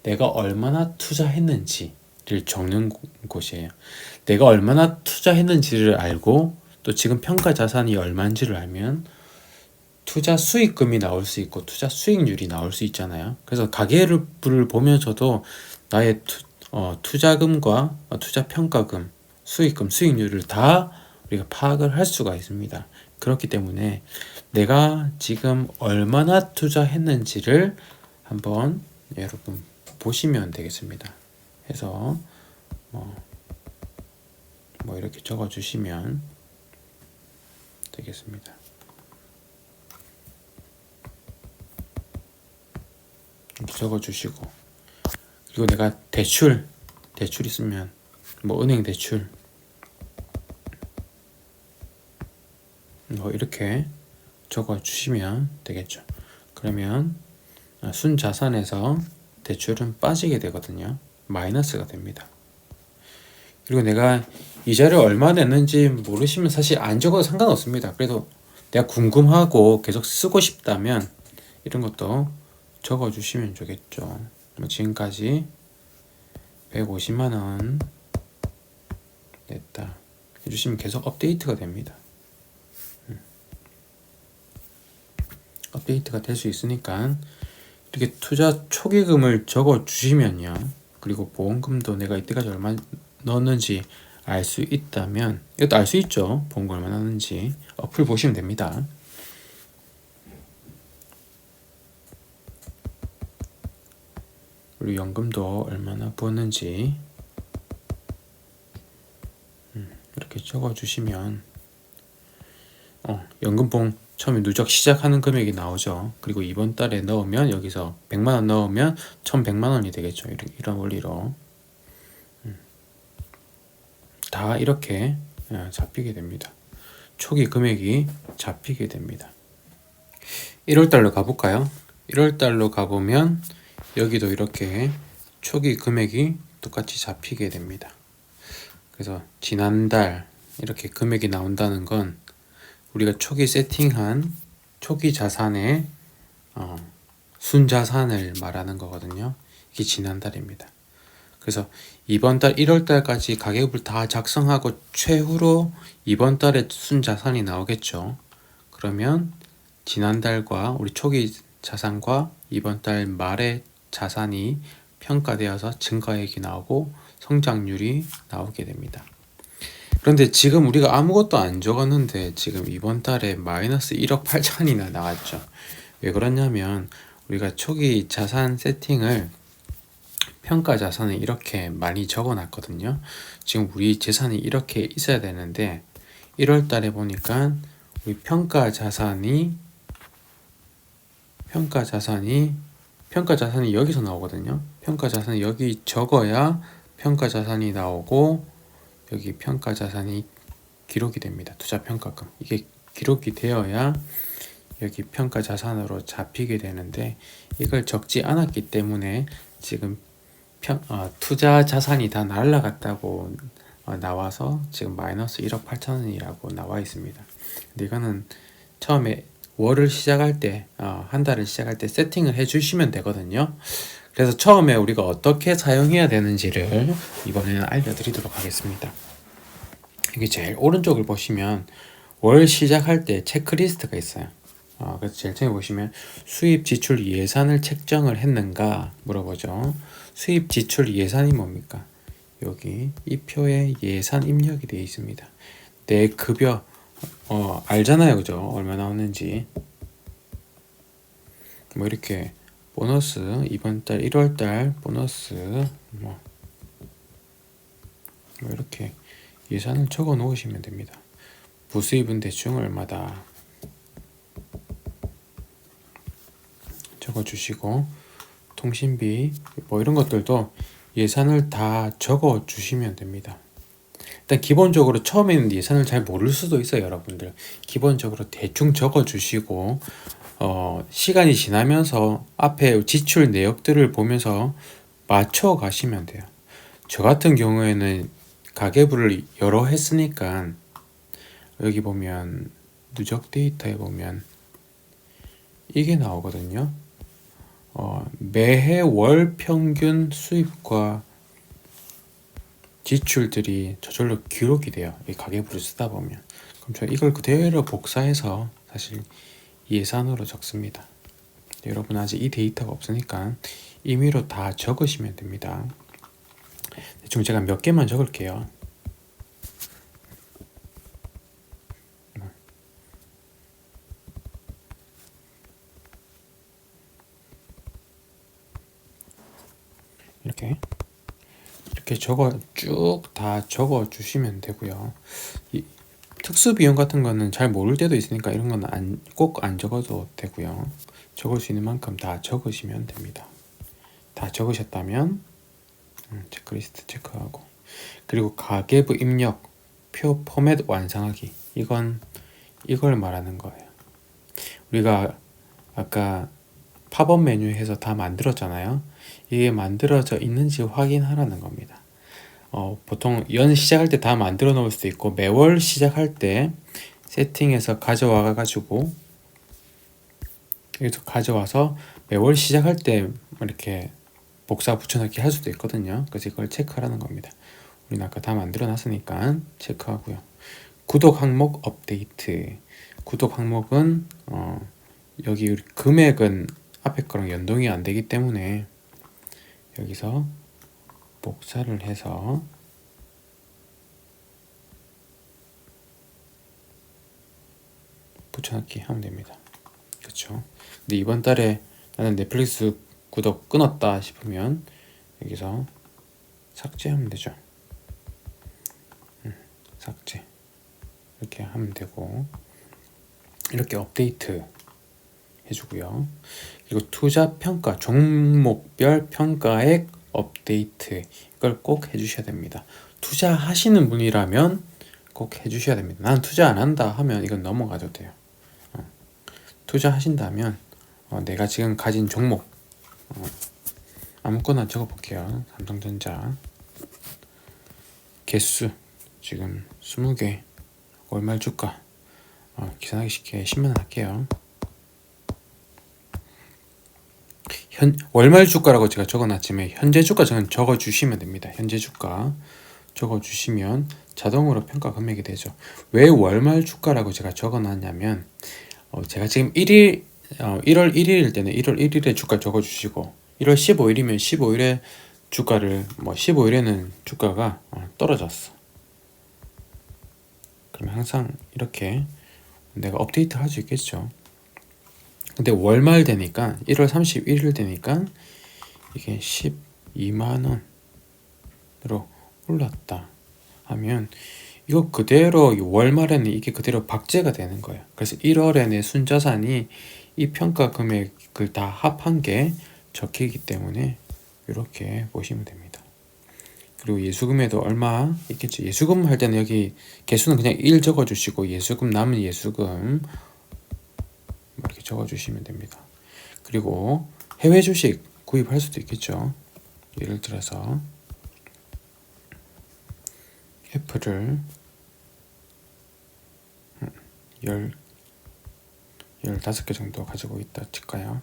내가 얼마나 투자했는지를 적는 곳이에요. 내가 얼마나 투자했는지를 알고 또 지금 평가 자산이 얼마인지를 알면 투자 수익금이 나올 수 있고 투자 수익률이 나올 수 있잖아요. 그래서 가계를 보면서도 나의 투자금과 투자 평가금, 수익금, 수익률을 다 우리가 파악을 할 수가 있습니다. 그렇기 때문에 내가 지금 얼마나 투자했는지를 한번 여러분 보시면 되겠습니다. 해서 뭐 이렇게 적어 주시면 되겠습니다. 이렇게 적어 주시고 그리고 내가 대출 있으면 뭐 은행 대출 뭐 이렇게 적어 주시면 되겠죠. 그러면 순자산에서 대출은 빠지게 되거든요. 마이너스가 됩니다. 그리고 내가 이자를 얼마 냈는지 모르시면 사실 안 적어도 상관없습니다. 그래도 내가 궁금하고 계속 쓰고 싶다면 이런 것도 적어 주시면 좋겠죠. 뭐 지금까지 150만원 냈다 해주시면 계속 업데이트가 됩니다. 업데이트가 될 수 있으니까 이렇게 투자 초기금을 적어 주시면요. 그리고 보험금도 내가 이때까지 얼마 넣었는지 알 수 있다면 이것도 알 수 있죠. 보험금 얼마 넣었는지 어플 보시면 됩니다. 그리고 연금도 얼마나 부었는지 이렇게 적어 주시면 연금봉 처음에 누적 시작하는 금액이 나오죠. 그리고 이번 달에 넣으면 여기서 100만원 넣으면 1100만원이 되겠죠. 이런 원리로 다 이렇게 잡히게 됩니다. 초기 금액이 잡히게 됩니다. 1월달로 가볼까요? 1월달로 가보면 여기도 이렇게 초기 금액이 똑같이 잡히게 됩니다. 그래서 지난달 이렇게 금액이 나온다는 건 우리가 초기 세팅한 초기 자산의 순자산을 말하는 거거든요. 이게 지난달입니다. 그래서 이번 달 1월 달까지 가계부를 다 작성하고 최후로 이번 달에 순자산이 나오겠죠. 그러면 지난달과 우리 초기 자산과 이번 달 말의 자산이 평가되어서 증가액이 나오고 성장률이 나오게 됩니다. 그런데 지금 우리가 아무것도 안 적었는데 지금 이번 달에 마이너스 1억 8천이나 나왔죠. 왜 그러냐면 우리가 초기 자산 세팅을 평가 자산에 이렇게 많이 적어 놨거든요. 지금 우리 재산이 이렇게 있어야 되는데 1월 달에 보니까 우리 평가 자산이 여기서 나오거든요. 평가 자산이 여기 적어야 평가 자산이 나오고 여기 평가 자산이 기록이 됩니다. 투자 평가금. 이게 기록이 되어야 여기 평가 자산으로 잡히게 되는데 이걸 적지 않았기 때문에 지금 투자 자산이 다 날라갔다고 나와서 지금 마이너스 1억 8천원이라고 나와 있습니다. 근데 이거는 처음에 월을 시작할 때, 한 달을 시작할 때 세팅을 해 주시면 되거든요. 그래서 처음에 우리가 어떻게 사용해야 되는지를 이번에는 알려드리도록 하겠습니다. 여기 제일 오른쪽을 보시면 월 시작할 때 체크리스트가 있어요. 그래서 제일 처음에 보시면 수입 지출 예산을 책정을 했는가 물어보죠. 수입 지출 예산이 뭡니까? 여기 이 표에 예산 입력이 되어 있습니다. 내 급여 알잖아요, 그죠? 얼마 나오는지. 뭐 이렇게 보너스 이번 달 1월 달 보너스 뭐 이렇게 예산을 적어 놓으시면 됩니다. 부수입은 대충 얼마다 적어 주시고 통신비 뭐 이런 것들도 예산을 다 적어 주시면 됩니다. 일단 기본적으로 처음에는 예산을 잘 모를 수도 있어요. 여러분들 기본적으로 대충 적어 주시고 시간이 지나면서 앞에 지출 내역들을 보면서 맞춰 가시면 돼요. 저 같은 경우에는 가계부를 여러 했으니까 여기 보면 누적 데이터에 보면 이게 나오거든요. 매해 월 평균 수입과 지출들이 저절로 기록이 돼요. 이 가계부를 쓰다 보면. 그럼 저 이걸 그대로 복사해서 사실 예산으로 적습니다. 여러분 아직 이 데이터가 없으니까 임의로 다 적으시면 됩니다. 대충 제가 몇 개만 적을게요. 이렇게 쭉 다 적어 주시면 되고요. 이 특수 비용 같은 거는 잘 모를 때도 있으니까 이런 건 꼭 안 적어도 되고요. 적을 수 있는 만큼 다 적으시면 됩니다. 다 적으셨다면 체크리스트 체크하고, 그리고 가계부 입력 표 포맷 완성하기, 이걸 말하는 거예요. 우리가 아까 팝업 메뉴에서 다 만들었잖아요. 이게 만들어져 있는지 확인하라는 겁니다. 보통 연 시작할 때 다 만들어 놓을 수도 있고, 매월 시작할 때 세팅해서 가져와 가지고 여기서 가져와서 매월 시작할 때 이렇게 복사 붙여넣기 할 수도 있거든요. 그래서 이걸 체크하라는 겁니다. 우리는 아까 다 만들어 놨으니까 체크하고요. 구독 항목 업데이트. 구독 항목은 여기 금액은 앞에 거랑 연동이 안 되기 때문에 여기서 복사를 해서 붙여넣기 하면 됩니다. 그렇죠? 근데 이번 달에 나는 넷플릭스 구독 끊었다 싶으면 여기서 삭제하면 되죠. 삭제 이렇게 하면 되고, 이렇게 업데이트 해주고요. 그리고 투자 평가 종목별 평가액 업데이트, 이걸 꼭 해주셔야 됩니다. 투자하시는 분이라면 꼭 해주셔야 됩니다. 난 투자 안 한다 하면 이건 넘어가도 돼요. 투자하신다면 내가 지금 가진 종목 아무거나 적어볼게요. 삼성전자 개수 지금 20개, 월말 주가 계산하기 쉽게 10만원 할게요. 월말 주가라고 제가 적어놨지만 현재 주가 저는 적어주시면 됩니다. 현재 주가 적어주시면 자동으로 평가 금액이 되죠. 왜 월말 주가라고 제가 적어놨냐면 제가 지금 1월 1일일 때는 1월 1일에 주가 적어주시고, 1월 15일이면 15일에 주가를 15일에는 주가가 떨어졌어. 그러면 항상 이렇게 내가 업데이트 할 수 있겠죠. 근데 월말 되니까 1월 31일 되니까 이게 12만원으로 올랐다 하면 이거 그대로 월말에는 이게 그대로 박제가 되는 거예요. 그래서 1월에 내 순자산이 이 평가 금액을 다 합한 게 적히기 때문에 이렇게 보시면 됩니다. 그리고 예수금에도 얼마 있겠죠. 예수금 할 때는 여기 개수는 그냥 1 적어주시고, 예수금 남은 예수금 이렇게 적어주시면 됩니다. 그리고 해외 주식 구입할 수도 있겠죠. 예를 들어서 애플을 15개 정도 가지고 있다 칠까요?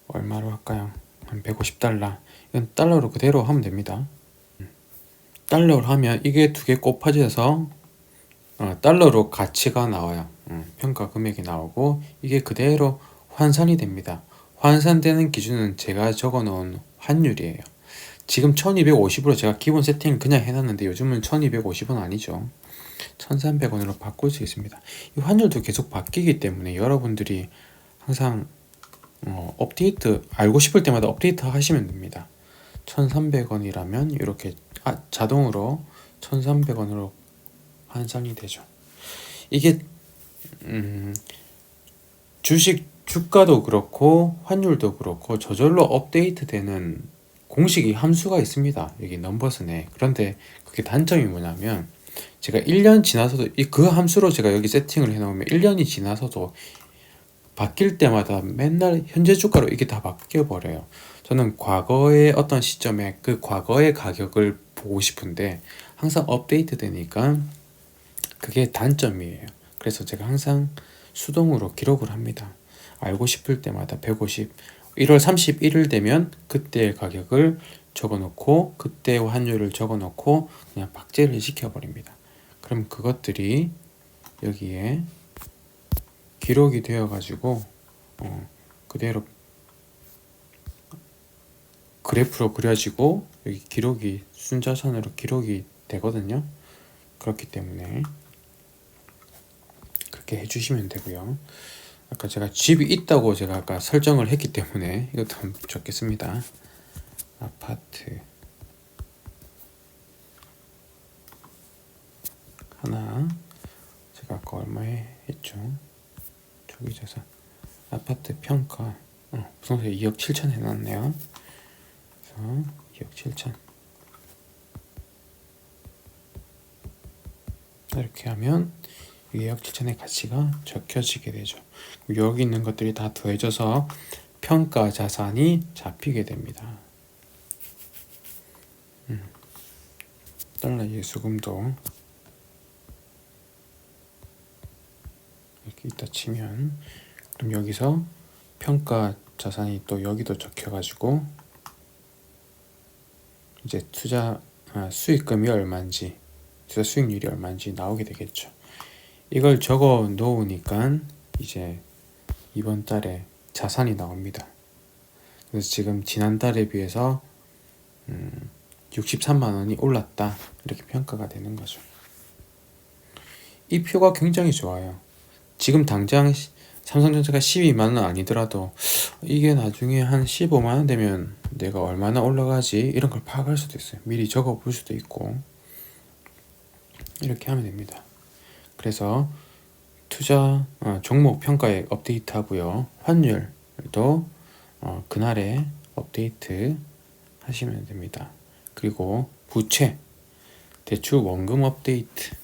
얼마로 할까요? 한 150달러. 이건 달러로 그대로 하면 됩니다. 달러로 하면 이게 두 개 곱해져서 달러로 가치가 나와요. 평가 금액이 나오고 이게 그대로 환산이 됩니다. 환산되는 기준은 제가 적어놓은 환율이에요. 지금 1250으로 제가 기본 세팅 그냥 해놨는데 요즘은 1250원 아니죠. 1300원으로 바꿀 수 있습니다. 이 환율도 계속 바뀌기 때문에 여러분들이 항상 업데이트 알고 싶을 때마다 업데이트 하시면 됩니다. 1300원이라면 이렇게 자동으로 1300원으로 환산이 되죠. 이게 주식 주가도 그렇고 환율도 그렇고 저절로 업데이트 되는 공식이 함수가 있습니다. 여기 넘버스네. 그런데 그게 단점이 뭐냐면 제가 1년 지나서도 그 함수로 제가 여기 세팅을 해놓으면 1년이 지나서도 바뀔 때마다 맨날 현재 주가로 이게 다 바뀌어 버려요. 저는 과거의 어떤 시점에 그 과거의 가격을 보고 싶은데 항상 업데이트 되니까 그게 단점이에요. 그래서 제가 항상 수동으로 기록을 합니다. 알고 싶을 때마다 150, 1월 31일 되면 그때의 가격을 적어놓고 그때의 환율을 적어놓고 그냥 박제를 시켜버립니다. 그럼 그것들이 여기에 기록이 되어가지고 그대로 그래프로 그려지고 여기 기록이 순자선으로 기록이 되거든요. 그렇기 때문에 그렇게 해주시면 되고요. 아까 제가 집이 있다고 제가 아까 설정을 했기 때문에 이것도 한번 적겠습니다. 아파트 하나, 제가 아까 얼마에 했죠? 조기자산 아파트 평가 부동산 2억 7천 해놨네요. 그래서 2억 7천 이렇게 하면 2억 7천의 가치가 적혀지게 되죠. 여기 있는 것들이 다 더해져서 평가 자산이 잡히게 됩니다. 달러 예수금도 이렇게 있다 치면 그럼 여기서 평가 자산이 또 여기도 적혀가지고 이제 투자 수익금이 얼마인지 투자 수익률이 얼마인지 나오게 되겠죠. 이걸 적어 놓으니까 이제 이번 달에 자산이 나옵니다. 그래서 지금 지난달에 비해서 63만 원이 올랐다 이렇게 평가가 되는 거죠. 이 표가 굉장히 좋아요. 지금 당장 삼성전자가 12만 원 아니더라도 이게 나중에 한 15만 원 되면 내가 얼마나 올라가지 이런 걸 파악할 수도 있어요. 미리 적어 볼 수도 있고 이렇게 하면 됩니다. 그래서 투자 종목 평가에 업데이트 하고요. 환율도 그날에 업데이트 하시면 됩니다. 그리고 부채, 대출 원금 업데이트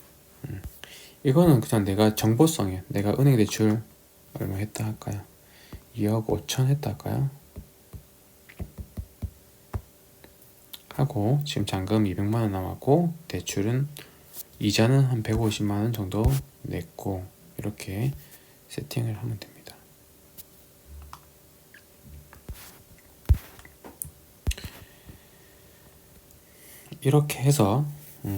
이거는 그냥 내가 정보성이에요. 내가 은행 대출 얼마 했다 할까요? 2억 5천 했다 할까요? 하고 지금 잔금 200만 원 남았고 대출은 이자는 한 150만 원 정도 냈고 이렇게 세팅을 하면 됩니다. 이렇게 해서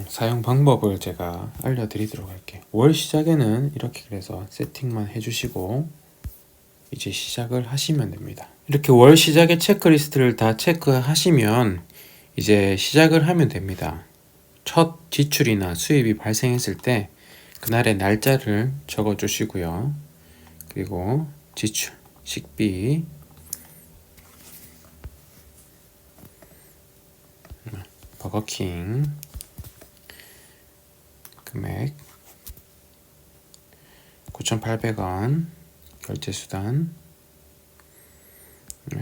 사용 방법을 제가 알려드리도록 할게요. 월 시작에는 이렇게 그래서 세팅만 해주시고 이제 시작을 하시면 됩니다. 이렇게 월 시작의 체크리스트를 다 체크하시면 이제 시작을 하면 됩니다. 첫 지출이나 수입이 발생했을 때 그날의 날짜를 적어 주시고요. 그리고 지출, 식비, 버거킹 금액 9,800원 결제수단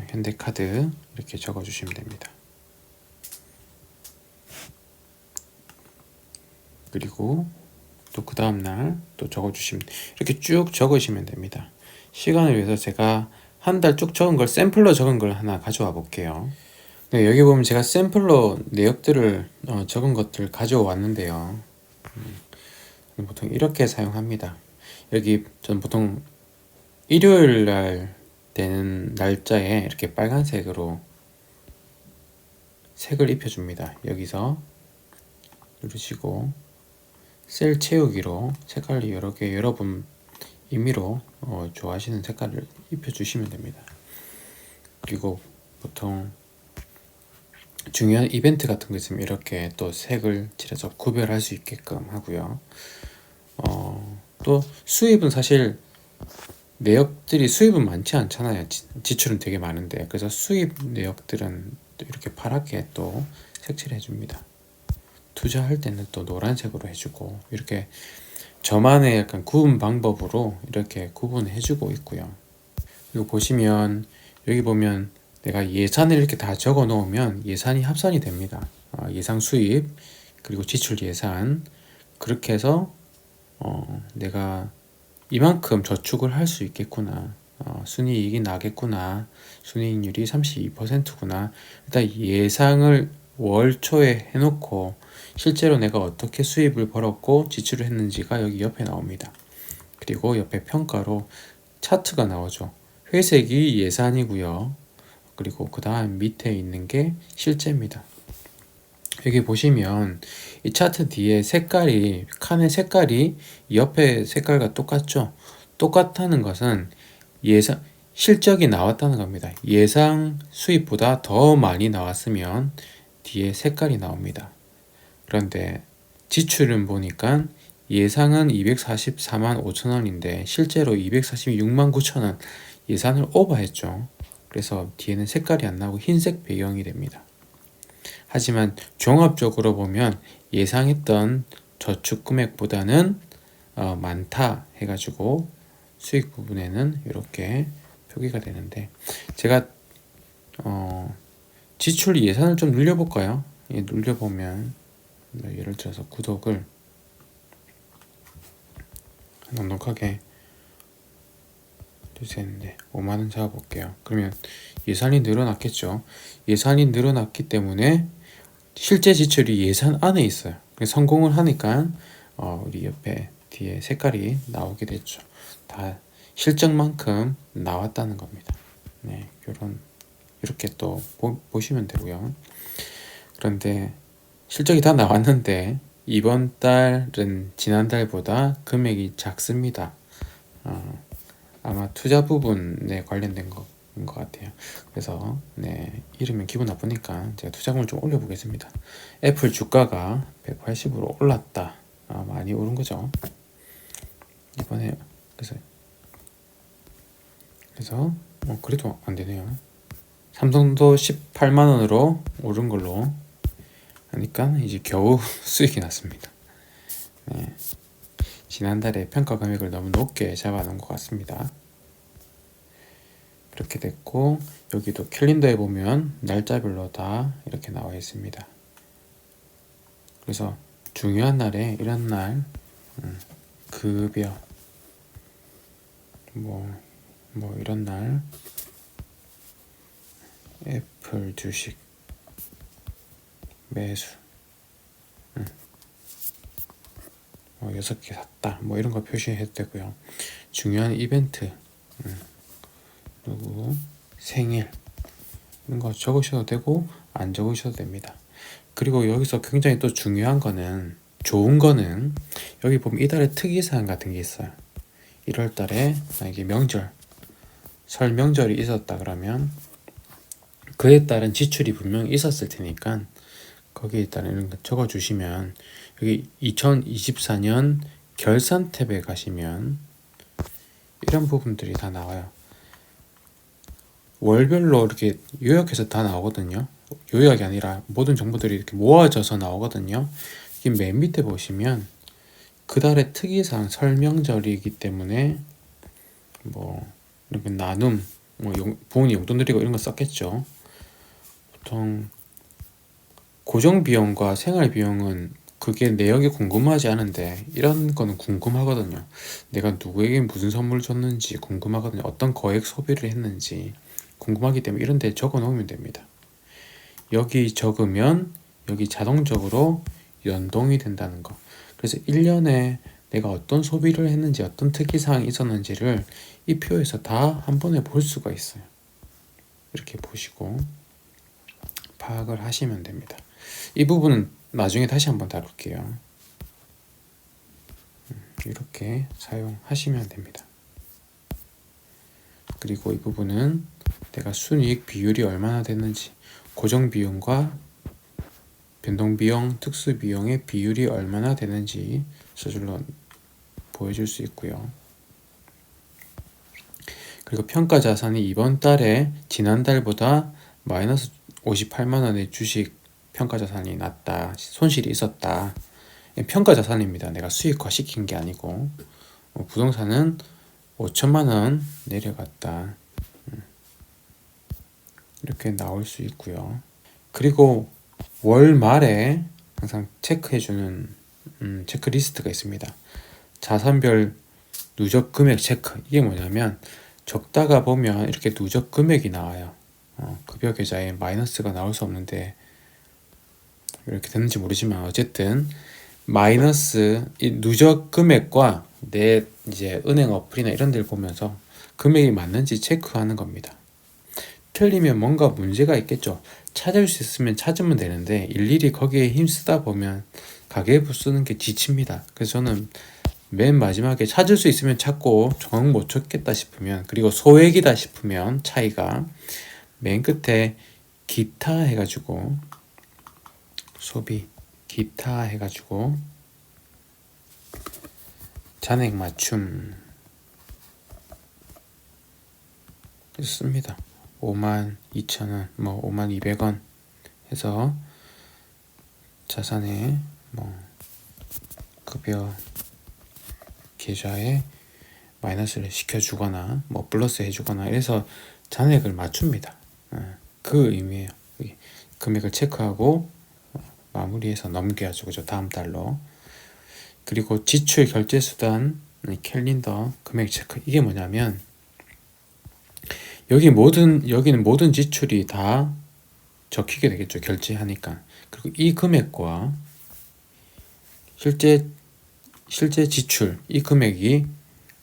현대카드 이렇게 적어주시면 됩니다. 그리고 또 그 다음날 또 적어주시면 이렇게 쭉 적으시면 됩니다. 시간을 위해서 제가 한 달 쭉 적은 걸 샘플로 적은 걸 하나 가져와 볼게요. 네, 여기 보면 제가 샘플로 내역들을 적은 것들 가져와 왔는데요. 보통 이렇게 사용합니다. 여기 전 보통 일요일 날 되는 날짜에 이렇게 빨간색으로 색을 입혀줍니다. 여기서 누르시고 셀 채우기로 색깔이 여러 개 여러분 임의로 좋아하시는 색깔을 입혀주시면 됩니다. 그리고 보통 중요한 이벤트 같은 거 있으면 이렇게 또 색을 칠해서 구별할 수 있게끔 하고요. 또 수입은 사실 내역들이 수입은 많지 않잖아요. 지출은 되게 많은데 그래서 수입 내역들은 또 이렇게 파랗게 또 색칠해 줍니다. 투자할 때는 또 노란색으로 해주고 이렇게 저만의 약간 구분 방법으로 이렇게 구분해 주고 있고요. 그리고 보시면 여기 보면 내가 예산을 이렇게 다 적어 놓으면 예산이 합산이 됩니다. 예상 수입 그리고 지출 예산 그렇게 해서 내가 이만큼 저축을 할 수 있겠구나 순이익이 나겠구나, 순이익률이 32%구나, 일단 예상을 월 초에 해놓고 실제로 내가 어떻게 수입을 벌었고 지출을 했는지가 여기 옆에 나옵니다. 그리고 옆에 평가로 차트가 나오죠. 회색이 예산이고요. 그리고 그 다음 밑에 있는 게 실제입니다. 여기 보시면 이 차트 뒤에 색깔이, 칸의 색깔이 옆에 색깔과 똑같죠. 똑같다는 것은 예상 실적이 나왔다는 겁니다. 예상 수입보다 더 많이 나왔으면 뒤에 색깔이 나옵니다. 그런데 지출은 보니까 예상은 244만 5천 원인데 실제로 246만 9천 원 예산을 오버했죠. 그래서 뒤에는 색깔이 안 나고 흰색 배경이 됩니다. 하지만 종합적으로 보면 예상했던 저축 금액보다는 많다 해가지고 수익 부분에는 이렇게 표기가 되는데, 제가 지출 예산을 좀 늘려볼까요? 눌려보면 예를 들어서 구독을 넉넉하게 주세요인데 5만원 잡아볼게요. 그러면 예산이 늘어났겠죠. 예산이 늘어났기 때문에 실제 지출이 예산 안에 있어요. 성공을 하니까 우리 옆에 뒤에 색깔이 나오게 됐죠. 다 실적만큼 나왔다는 겁니다. 네, 이렇게 또 보시면 되고요. 그런데 실적이 다 나왔는데 이번 달은 지난달보다 금액이 작습니다. 아마 투자 부분에 관련된 것인 것 같아요. 그래서 이러면 기분 나쁘니까 제가 투자금을 좀 올려보겠습니다. 애플 주가가 180으로 올랐다. 많이 오른 거죠. 이번에 그래서 그래도 안 되네요. 삼성도 18만 원으로 오른 걸로 하니까 이제 겨우 수익이 났습니다. 지난달에 평가 금액을 너무 높게 잡아놓은 것 같습니다. 그렇게 됐고, 여기도 캘린더에 보면 날짜별로 다 이렇게 나와 있습니다. 그래서 중요한 날에 이런 날 급여 뭐 이런 날 애플 주식 매수 6개 샀다 이런 거 표시해도 되고요. 중요한 이벤트 그리고 생일 이런 거 적으셔도 되고 안 적으셔도 됩니다. 그리고 여기서 굉장히 또 중요한 거는, 좋은 거는 여기 보면 이달에 특이사항 같은 게 있어요. 1월 달에 만약에 명절, 설 명절이 있었다 그러면 그에 따른 지출이 분명히 있었을 테니까 거기에 따른 이런 거 적어주시면, 여기 2024년 결산 탭에 가시면 이런 부분들이 다 나와요. 월별로 이렇게 요약해서 다 나오거든요. 요약이 아니라 모든 정보들이 이렇게 모아져서 나오거든요. 이 맨 밑에 보시면 그달의 특이사항, 설명절이기 때문에 이렇게 나눔, 부모님 용돈 드리고 이런 거 썼겠죠. 보통 고정 비용과 생활 비용은 그게 내역이 궁금하지 않은데 이런 거는 궁금하거든요. 내가 누구에게 무슨 선물 줬는지 궁금하거든요. 어떤 거액 소비를 했는지 궁금하기 때문에 이런 데 적어 놓으면 됩니다. 여기 적으면 여기 자동적으로 연동이 된다는 거. 그래서 1년에 내가 어떤 소비를 했는지, 어떤 특이사항이 있었는지를 이 표에서 다 한 번에 볼 수가 있어요. 이렇게 보시고 파악을 하시면 됩니다. 이 부분은 나중에 다시 한번 다룰게요. 이렇게 사용하시면 됩니다. 그리고 이 부분은 내가 순이익 비율이 얼마나 됐는지, 고정비용과 변동비용, 특수비용의 비율이 얼마나 되는지 서술로 보여줄 수 있고요. 그리고 평가자산이 이번 달에 지난달보다 마이너스 58만원의 주식 평가자산이 났다, 손실이 있었다. 평가자산입니다. 내가 수익화 시킨 게 아니고. 부동산은 5천만원 내려갔다. 이렇게 나올 수 있고요. 그리고 월 말에 항상 체크해주는 체크리스트가 있습니다. 자산별 누적 금액 체크. 이게 뭐냐면 적다가 보면 이렇게 누적 금액이 나와요. 급여 계좌에 마이너스가 나올 수 없는데 이렇게 됐는지 모르지만 어쨌든 마이너스 이 누적 금액과 내 이제 은행 어플이나 이런 데를 보면서 금액이 맞는지 체크하는 겁니다. 틀리면 뭔가 문제가 있겠죠. 찾을 수 있으면 찾으면 되는데 일일이 거기에 힘쓰다 보면 가계부 쓰는 게 지칩니다. 그래서 저는 맨 마지막에 찾을 수 있으면 찾고 정 못 찾겠다 싶으면, 그리고 소액이다 싶으면 차이가 맨 끝에 기타 해가지고 소비 기타 해가지고 잔액 맞춤 씁니다. 52,000원, 뭐 52,000원 해서 자산에 뭐 급여 계좌에 마이너스를 시켜주거나 뭐 플러스 해주거나 해서 잔액을 맞춥니다. 그 의미예요. 금액을 체크하고 마무리해서 넘겨야죠. 그죠? 다음 달로. 그리고 지출 결제 수단 캘린더 금액 체크. 이게 뭐냐면 여기는 모든 지출이 다 적히게 되겠죠. 결제하니까. 그리고 이 금액과 실제 지출 이 금액이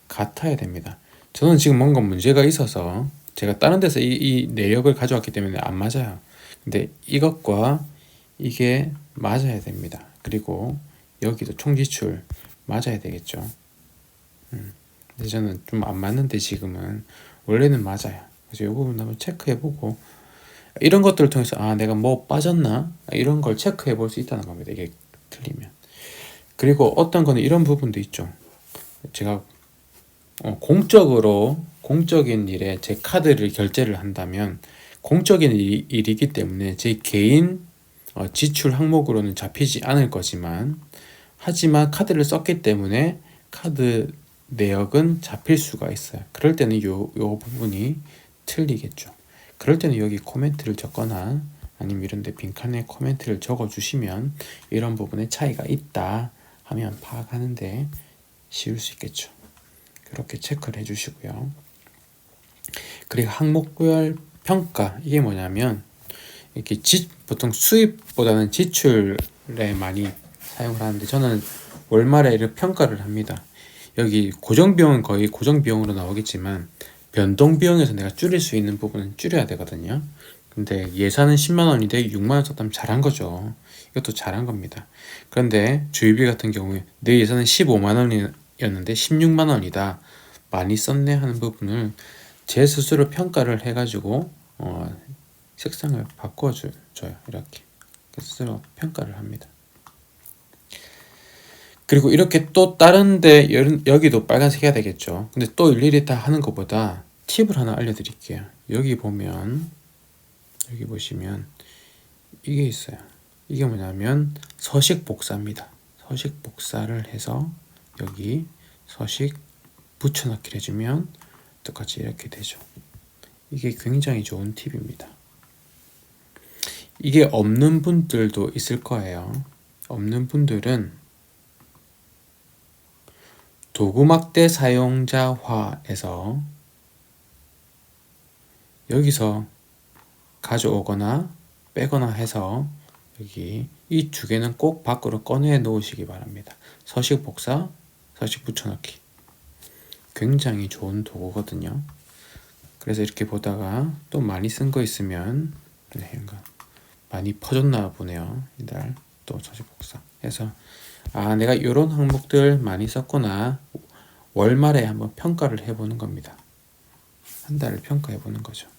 같아야 됩니다. 저는 지금 뭔가 문제가 있어서 제가 다른 데서 이 내역을 가져왔기 때문에 안 맞아요. 근데 이것과 이게 맞아야 됩니다. 그리고 여기도 총지출 맞아야 되겠죠. 근데 저는 좀 안 맞는데 지금은 원래는 맞아요. 그래서 이 부분 한번 체크해보고 이런 것들을 통해서 내가 뭐 빠졌나 이런 걸 체크해 볼 수 있다는 겁니다. 이게 틀리면. 그리고 어떤 거는 이런 부분도 있죠. 제가 공적인 일에 제 카드를 결제를 한다면 공적인 일이기 때문에 제 개인 지출 항목으로는 잡히지 않을 거지만, 하지만 카드를 썼기 때문에 카드 내역은 잡힐 수가 있어요. 그럴 때는 요 부분이 틀리겠죠. 그럴 때는 여기 코멘트를 적거나 아니면 이런 데 빈칸에 코멘트를 적어 주시면 이런 부분에 차이가 있다 하면 파악하는데 쉬울 수 있겠죠. 이렇게 체크를 해주시고요. 그리고 항목별 평가, 이게 뭐냐면 이렇게 보통 수입보다는 지출에 많이 사용을 하는데 저는 월말에 이렇게 평가를 합니다. 여기 고정비용은 거의 고정비용으로 나오겠지만 변동비용에서 내가 줄일 수 있는 부분은 줄여야 되거든요. 근데 예산은 10만 원인데 6만 원 썼다면 잘한 거죠. 이것도 잘한 겁니다. 그런데 주유비 같은 경우에 내 예산은 15만 원이었는데 16만 원이다. 많이 썼네 하는 부분을 제 스스로 평가를 해가지고 색상을 바꿔줘요. 이렇게 스스로 평가를 합니다. 그리고 이렇게 또 다른데 여기도 빨간색 해야 되겠죠. 근데 또 일일이 다 하는 것보다 팁을 하나 알려드릴게요. 여기 보시면 이게 있어요. 이게 뭐냐면 서식 복사입니다. 서식 복사를 해서 여기 서식 붙여넣기를 해주면 똑같이 이렇게 되죠. 이게 굉장히 좋은 팁입니다. 이게 없는 분들도 있을 거예요. 없는 분들은 도구막대 사용자화에서 여기서 가져오거나 빼거나 해서 여기 이 두 개는 꼭 밖으로 꺼내 놓으시기 바랍니다. 서식 복사, 서식 붙여넣기 굉장히 좋은 도구거든요. 그래서 이렇게 보다가 또 많이 쓴 거 있으면 많이 퍼졌나 보네요. 이달 또 서식 복사 해서 내가 이런 항목들 많이 썼구나. 월말에 한번 평가를 해보는 겁니다. 한 달을 평가해보는 거죠.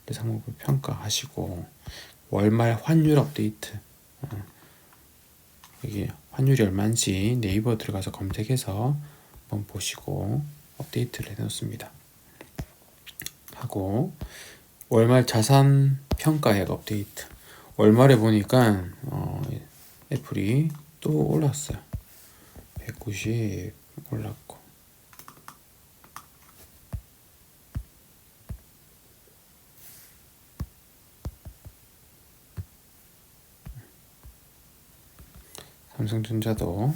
그래서 항목을 평가하시고 월말 환율 업데이트 여기 환율이 얼마인지 네이버 들어가서 검색해서 한번 보시고 업데이트를 해놓습니다. 하고 월말 자산 평가액 업데이트 월말에 보니까 애플이 또 올랐어요. 190 올랐고 삼성전자도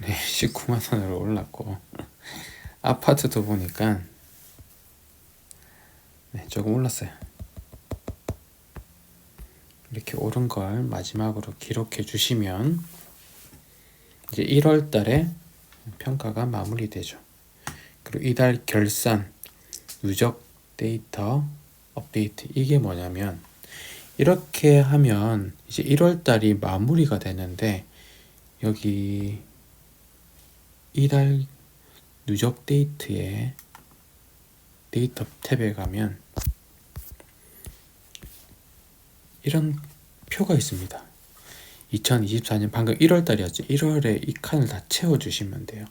19만 원으로 올랐고 아파트도 보니까 네, 조금 올랐어요. 이렇게 오른 걸 마지막으로 기록해 주시면 이제 1월 달에 평가가 마무리되죠. 그리고 이달 결산, 누적 데이터 업데이트, 이게 뭐냐면 이렇게 하면 이제 1월 달이 마무리가 되는데 여기 이달 누적 데이터에 데이터 탭에 가면 이런 표가 있습니다. 2024년 방금 1월 달이었죠. 1월에 이 칸을 다 채워주시면 돼요.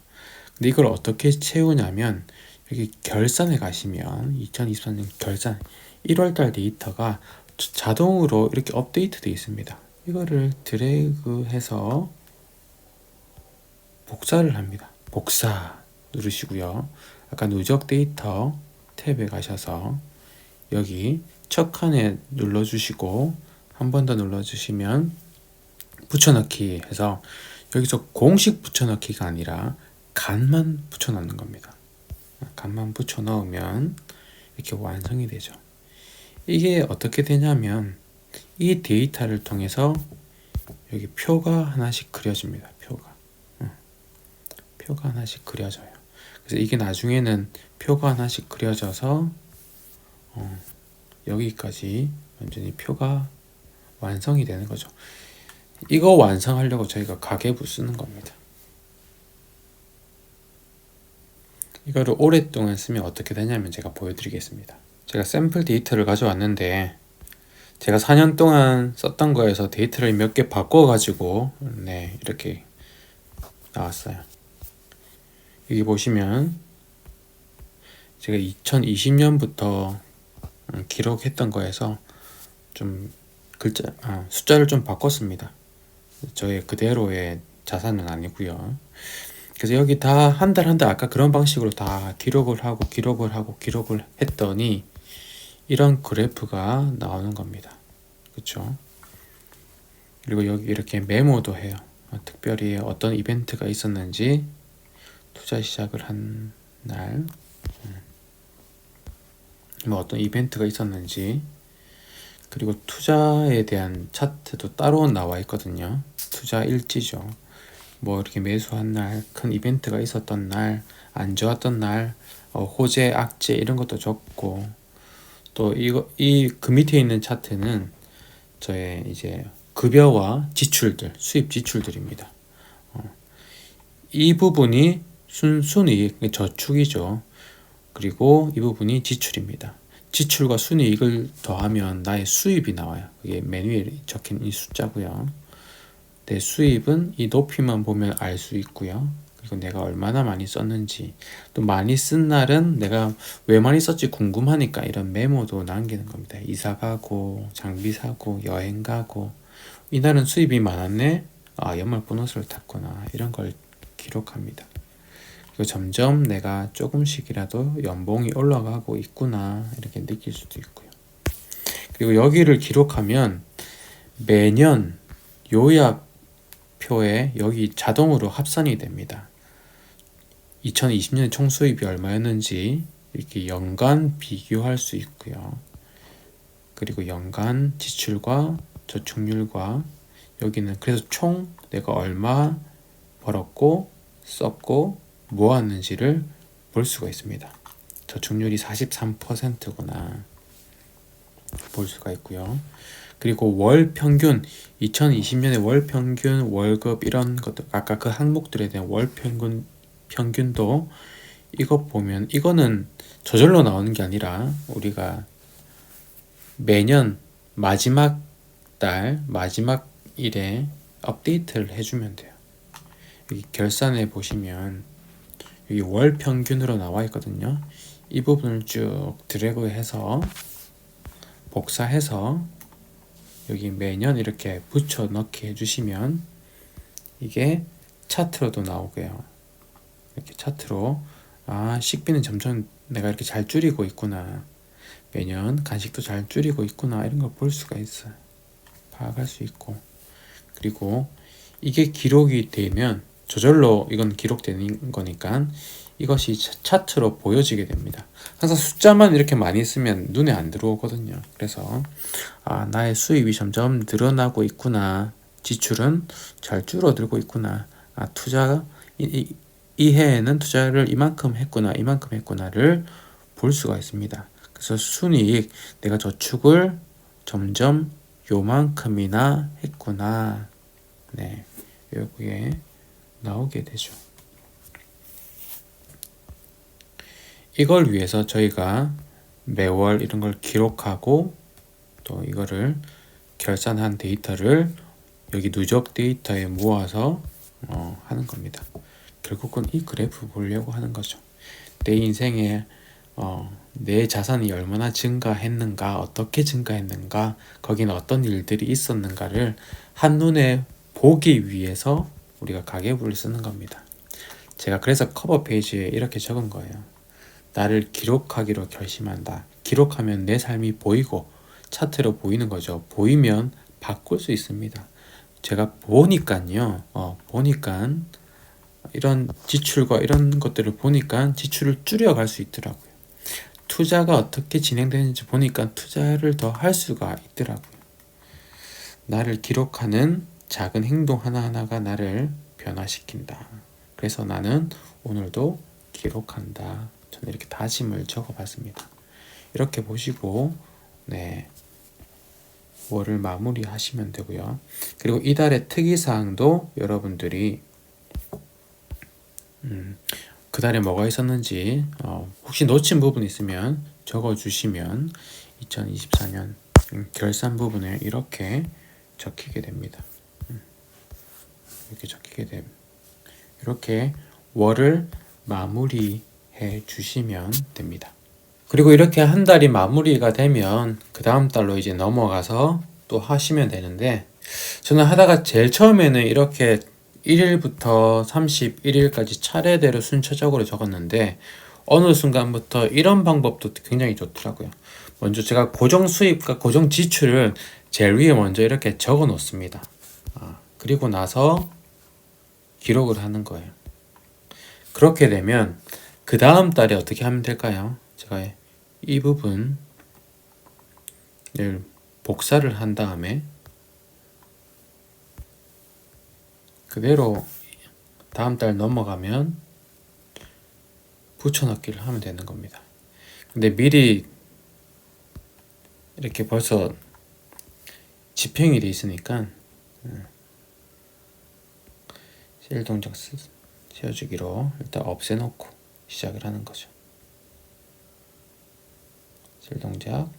근데 이걸 어떻게 채우냐면 여기 결산에 가시면 2024년 결산 1월 달 데이터가 자동으로 이렇게 업데이트 되어 있습니다. 이거를 드래그해서 복사를 합니다. 복사 누르시고요. 아까 누적 데이터 탭에 가셔서 여기 첫 칸에 눌러주시고 한 번 더 눌러주시면 붙여넣기 해서 여기서 공식 붙여넣기가 아니라 간만 붙여넣는 겁니다. 간만 붙여넣으면 이렇게 완성이 되죠. 이게 어떻게 되냐면 이 데이터를 통해서 여기 표가 하나씩 그려집니다. 표가 하나씩 그려져요. 그래서 이게 나중에는 표가 하나씩 그려져서 여기까지 완전히 표가 완성이 되는 거죠. 이거 완성하려고 저희가 가계부 쓰는 겁니다. 이거를 오랫동안 쓰면 어떻게 되냐면 제가 보여드리겠습니다. 제가 샘플 데이터를 가져왔는데 제가 4년 동안 썼던 거에서 데이터를 몇 개 바꿔가지고 네, 이렇게 나왔어요. 여기 보시면 제가 2020년부터 기록했던 거에서 좀 숫자를 좀 바꿨습니다. 저의 그대로의 자산은 아니고요. 그래서 여기 다 한 달 한 달 아까 그런 방식으로 다 기록을 하고 했더니 이런 그래프가 나오는 겁니다. 그렇죠? 그리고 여기 이렇게 메모도 해요. 특별히 어떤 이벤트가 있었는지, 투자 시작을 한 날, 뭐 어떤 이벤트가 있었는지, 그리고 투자에 대한 차트도 따로 나와 있거든요. 투자 일지죠. 뭐 이렇게 매수한 날, 큰 이벤트가 있었던 날, 안 좋았던 날, 호재, 악재 이런 것도 적고, 또 그 밑에 있는 차트는 저의 이제 급여와 지출들, 수입 지출들입니다. 이 부분이 순이익, 저축이죠. 그리고 이 부분이 지출입니다. 지출과 순이익을 더하면 나의 수입이 나와요. 그게 메뉴에 적힌 이 숫자고요. 내 수입은 이 높이만 보면 알 수 있고요. 그리고 내가 얼마나 많이 썼는지, 또 많이 쓴 날은 내가 왜 많이 썼지 궁금하니까 이런 메모도 남기는 겁니다. 이사 가고, 장비 사고, 여행 가고, 이날은 수입이 많았네? 연말 보너스를 탔구나. 이런 걸 기록합니다. 그리고 점점 내가 조금씩이라도 연봉이 올라가고 있구나. 이렇게 느낄 수도 있고요. 그리고 여기를 기록하면 매년 요약표에 여기 자동으로 합산이 됩니다. 2020년 총 수입이 얼마였는지 이렇게 연간 비교할 수 있고요. 그리고 연간 지출과 저축률과 여기는 그래서 총 내가 얼마 벌었고 썼고 모았는지를 볼 수가 있습니다. 저축률이 43%구나 볼 수가 있고요. 그리고 월 평균 2020년에 월 평균 월급 이런 것들 아까 그 항목들에 대한 월 평균도 이거 보면 이거는 저절로 나오는 게 아니라 우리가 매년 마지막 달 마지막 일에 업데이트를 해주면 돼요. 여기 결산에 보시면 여기 월 평균으로 나와 있거든요. 이 부분을 쭉 드래그해서 복사해서 여기 매년 이렇게 붙여 넣기 해주시면 이게 차트로도 나오고요. 이렇게 차트로 식비는 점점 내가 이렇게 잘 줄이고 있구나. 매년 간식도 잘 줄이고 있구나. 이런 걸 볼 수가 있어요. 파악할 수 있고. 그리고 이게 기록이 되면 저절로 이건 기록되는 거니까 이것이 차트로 보여지게 됩니다. 항상 숫자만 이렇게 많이 쓰면 눈에 안 들어오거든요. 그래서 나의 수입이 점점 늘어나고 있구나. 지출은 잘 줄어들고 있구나. 투자 이 해에는 투자를 이만큼 했구나를 볼 수가 있습니다. 그래서 순이익, 내가 저축을 점점 요만큼이나 했구나. 네, 여기에 나오게 되죠. 이걸 위해서 저희가 매월 이런 걸 기록하고 또 이거를 결산한 데이터를 여기 누적 데이터에 모아서 하는 겁니다. 결국은 이 그래프 보려고 하는 거죠. 내 인생에 내 자산이 얼마나 증가했는가, 어떻게 증가했는가, 거기는 어떤 일들이 있었는가를 한눈에 보기 위해서 우리가 가계부를 쓰는 겁니다. 제가 그래서 커버 페이지에 이렇게 적은 거예요. 나를 기록하기로 결심한다. 기록하면 내 삶이 보이고 차트로 보이는 거죠. 보이면 바꿀 수 있습니다. 제가 보니까요. 보니까 이런 지출과 이런 것들을 보니까 지출을 줄여갈 수 있더라고요. 투자가 어떻게 진행되는지 보니까 투자를 더 할 수가 있더라고요. 나를 기록하는 작은 행동 하나하나가 나를 변화시킨다. 그래서 나는 오늘도 기록한다. 저는 이렇게 다짐을 적어봤습니다. 이렇게 보시고 월을 마무리하시면 되고요. 그리고 이달의 특이사항도 여러분들이 그 달에 뭐가 있었는지 혹시 놓친 부분 있으면 적어주시면 2024년 결산 부분에 이렇게 적히게 됩니다. 이렇게 적히게 됩니다. 이렇게 월을 마무리해 주시면 됩니다. 그리고 이렇게 한 달이 마무리가 되면 그 다음 달로 이제 넘어가서 또 하시면 되는데, 저는 하다가 제일 처음에는 이렇게 1일부터 31일까지 차례대로 순차적으로 적었는데 어느 순간부터 이런 방법도 굉장히 좋더라고요. 먼저 제가 고정 수입과 고정 지출을 제일 위에 먼저 이렇게 적어 놓습니다. 그리고 나서 기록을 하는 거예요. 그렇게 되면 그 다음 달에 어떻게 하면 될까요? 제가 이 부분을 복사를 한 다음에 그대로 다음 달 넘어가면 붙여넣기를 하면 되는 겁니다. 근데 미리 이렇게 벌써 집행이 돼 있으니까 셀 동작 세워주기로 일단 없애놓고 시작을 하는 거죠. 셀 동작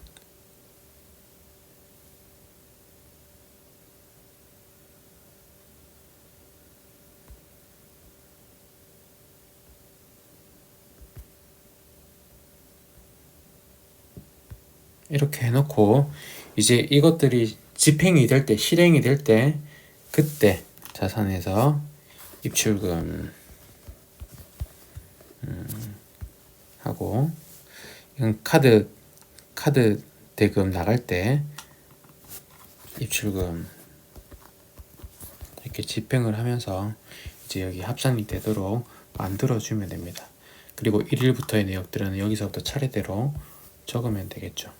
이렇게 해놓고 이제 이것들이 집행이 될 때, 실행이 될 때 그때 자산에서 입출금 하고, 이건 카드 대금 나갈 때 입출금 이렇게 집행을 하면서 이제 여기 합산이 되도록 만들어주면 됩니다. 그리고 1일부터의 내역들은 여기서부터 차례대로 적으면 되겠죠.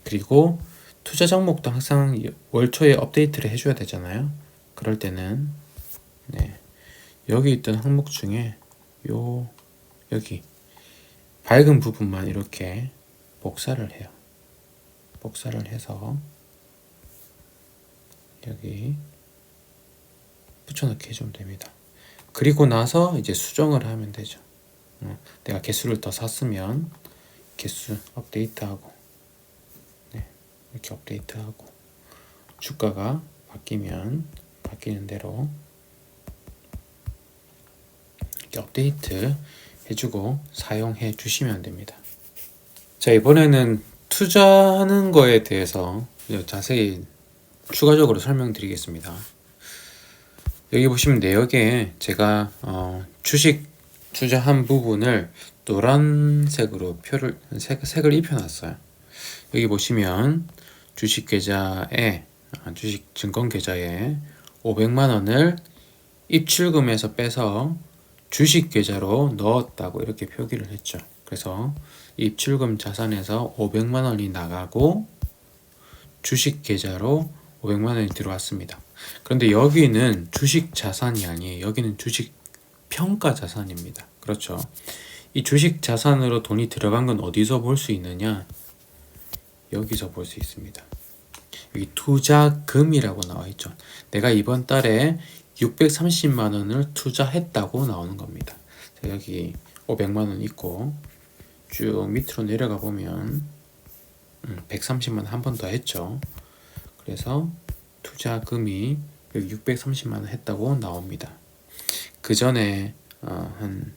그리고 투자 종목도 항상 월 초에 업데이트를 해줘야 되잖아요. 그럴 때는 여기 있던 항목 중에 여기 밝은 부분만 이렇게 복사를 해요. 복사를 해서 여기 붙여넣기 해주면 됩니다. 그리고 나서 이제 수정을 하면 되죠. 내가 개수를 더 샀으면 개수 업데이트하고 이렇게 업데이트하고, 주가가 바뀌면 바뀌는 대로 이렇게 업데이트 해주고 사용해 주시면 됩니다. 자, 이번에는 투자하는 거에 대해서 자세히 추가적으로 설명드리겠습니다. 여기 보시면 내역에 제가 주식 투자한 부분을 노란색으로 색을 입혀놨어요. 여기 보시면 주식 증권 계좌에 500만 원을 입출금에서 빼서 주식 계좌로 넣었다고 이렇게 표기를 했죠. 그래서 입출금 자산에서 500만 원이 나가고 주식 계좌로 500만 원이 들어왔습니다. 그런데 여기는 주식 자산이 아니에요. 여기는 주식 평가 자산입니다. 그렇죠. 이 주식 자산으로 돈이 들어간 건 어디서 볼 수 있느냐? 여기서 볼 수 있습니다. 여기 투자금이라고 나와 있죠. 내가 이번 달에 630만 원을 투자했다고 나오는 겁니다. 자, 여기 500만 원 있고 쭉 밑으로 내려가 보면 130만 원 한 번 더 했죠. 그래서 투자금이 여기 630만 원 했다고 나옵니다. 그 전에 한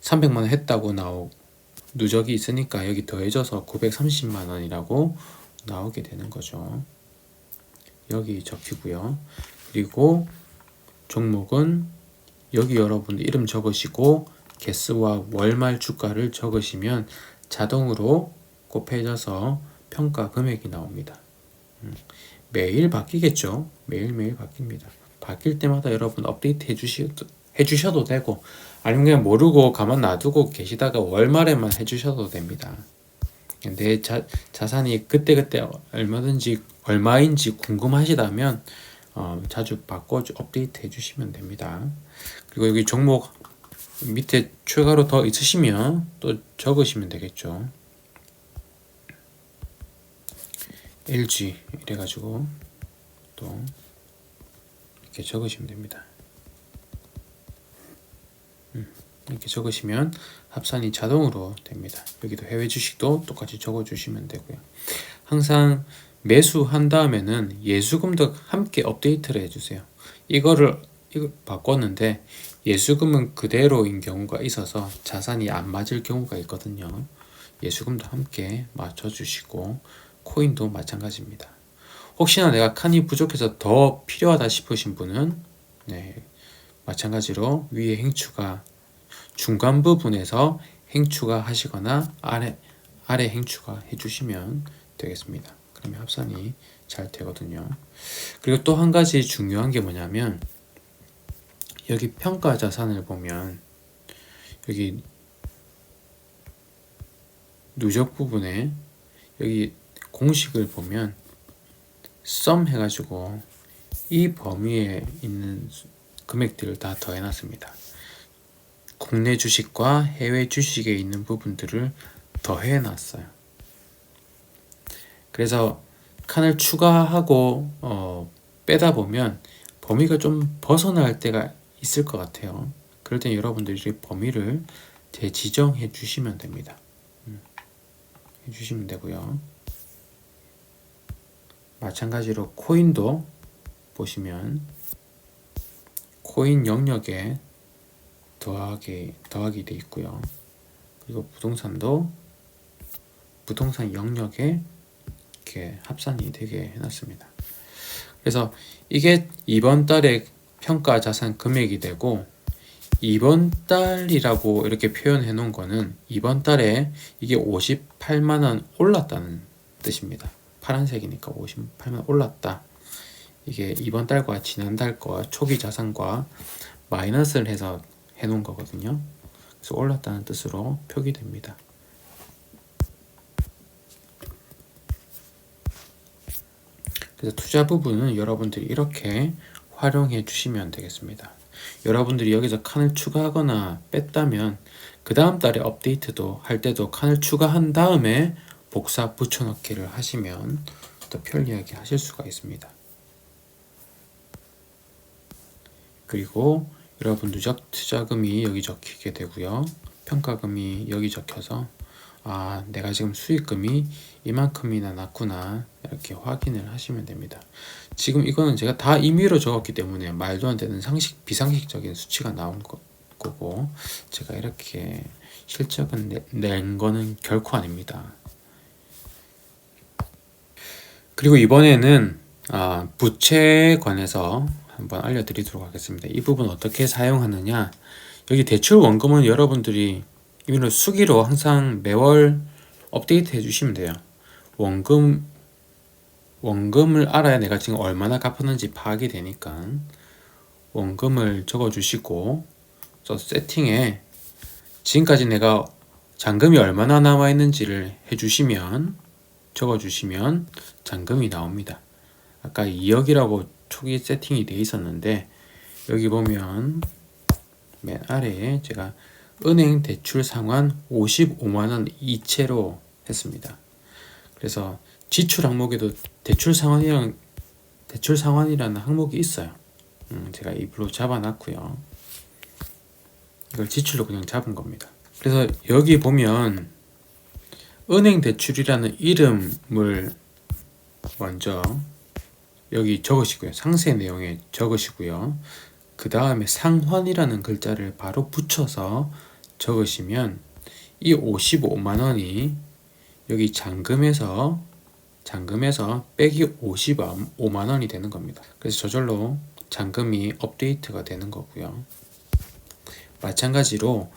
300만 원 했다고 누적이 있으니까 여기 더해져서 930만 원이라고 나오게 되는 거죠. 여기 적히고요. 그리고 종목은 여기 여러분들 이름 적으시고 개수와 월말 주가를 적으시면 자동으로 곱해져서 평가 금액이 나옵니다. 매일 바뀌겠죠. 매일매일 바뀝니다. 바뀔 때마다 여러분 업데이트 해주셔도 되고 아니면 그냥 모르고 가만 놔두고 계시다가 월말에만 해주셔도 됩니다. 내 자산이 그때그때 얼마인지 궁금하시다면 자주 업데이트 해주시면 됩니다. 그리고 여기 종목 밑에 추가로 더 있으시면 또 적으시면 되겠죠. LG 이래가지고 또 이렇게 적으시면 됩니다. 이렇게 적으시면 합산이 자동으로 됩니다. 여기도 해외 주식도 똑같이 적어주시면 되고요. 항상 매수한 다음에는 예수금도 함께 업데이트를 해주세요. 이거 바꿨는데 예수금은 그대로인 경우가 있어서 자산이 안 맞을 경우가 있거든요. 예수금도 함께 맞춰주시고 코인도 마찬가지입니다. 혹시나 내가 칸이 부족해서 더 필요하다 싶으신 분은 마찬가지로 위에 행추가 중간 부분에서 행추가 하시거나 아래 행추가 해주시면 되겠습니다. 그러면 합산이 잘 되거든요. 그리고 또 한 가지 중요한 게 뭐냐면 여기 평가 자산을 보면 여기 누적 부분에 여기 공식을 보면 썸 해가지고 이 범위에 있는 금액들을 다 더해놨습니다. 국내 주식과 해외 주식에 있는 부분들을 더해놨어요. 그래서 칸을 추가하고 빼다 보면 범위가 좀 벗어날 때가 있을 것 같아요. 그럴 땐 여러분들이 범위를 재지정해 주시면 됩니다. 해주시면 되고요. 마찬가지로 코인도 보시면 코인 영역에 더하기 돼 있고요. 그리고 부동산도 부동산 영역에 이렇게 합산이 되게 해놨습니다. 그래서 이게 이번 달에 평가 자산 금액이 되고 이번 달이라고 이렇게 표현해 놓은 거는 이번 달에 이게 58만 원 올랐다는 뜻입니다. 파란색이니까 58만 원 올랐다. 이게 이번 달과 지난달 거 초기 자산과 마이너스를 해서 해 놓은 거거든요. 그래서 올랐다는 뜻으로 표기됩니다. 그래서 투자 부분은 여러분들이 이렇게 활용해 주시면 되겠습니다. 여러분들이 여기서 칸을 추가하거나 뺐다면 그 다음 달에 업데이트도 할 때도 칸을 추가한 다음에 복사 붙여넣기를 하시면 더 편리하게 하실 수가 있습니다. 그리고 여러분 누적 투자금이 여기 적히게 되고요. 평가금이 여기 적혀서 내가 지금 수익금이 이만큼이나 났구나 이렇게 확인을 하시면 됩니다. 지금 이거는 제가 다 임의로 적었기 때문에 말도 안 되는 비상식적인 수치가 나온 거고 제가 이렇게 실적은 낸 거는 결코 아닙니다. 그리고 이번에는 부채에 관해서 한번 알려드리도록 하겠습니다. 이 부분 어떻게 사용하느냐, 여기 대출 원금은 여러분들이 임의로 수기로 항상 매월 업데이트 해주시면 돼요. 원금을 알아야 내가 지금 얼마나 갚았는지 파악이 되니까 원금을 적어주시고 또 세팅에 지금까지 내가 잔금이 얼마나 남아 있는지를 해주시면 적어주시면 잔금이 나옵니다. 아까 2억이라고 초기 세팅이 되어 있었는데 여기 보면 맨 아래에 제가 은행 대출 상환 55만원 이체로 했습니다. 그래서 지출 항목에도 대출 상환이라는 항목이 있어요. 제가 입으로 잡아놨고요. 이걸 지출로 그냥 잡은 겁니다. 그래서 여기 보면 은행 대출이라는 이름을 먼저 여기 적으시고요. 상세 내용에 적으시고요. 그 다음에 상환이라는 글자를 바로 붙여서 적으시면 이 55만원이 여기 잔금에서 빼기 55만원이 되는 겁니다. 그래서 저절로 잔금이 업데이트가 되는 거고요. 마찬가지로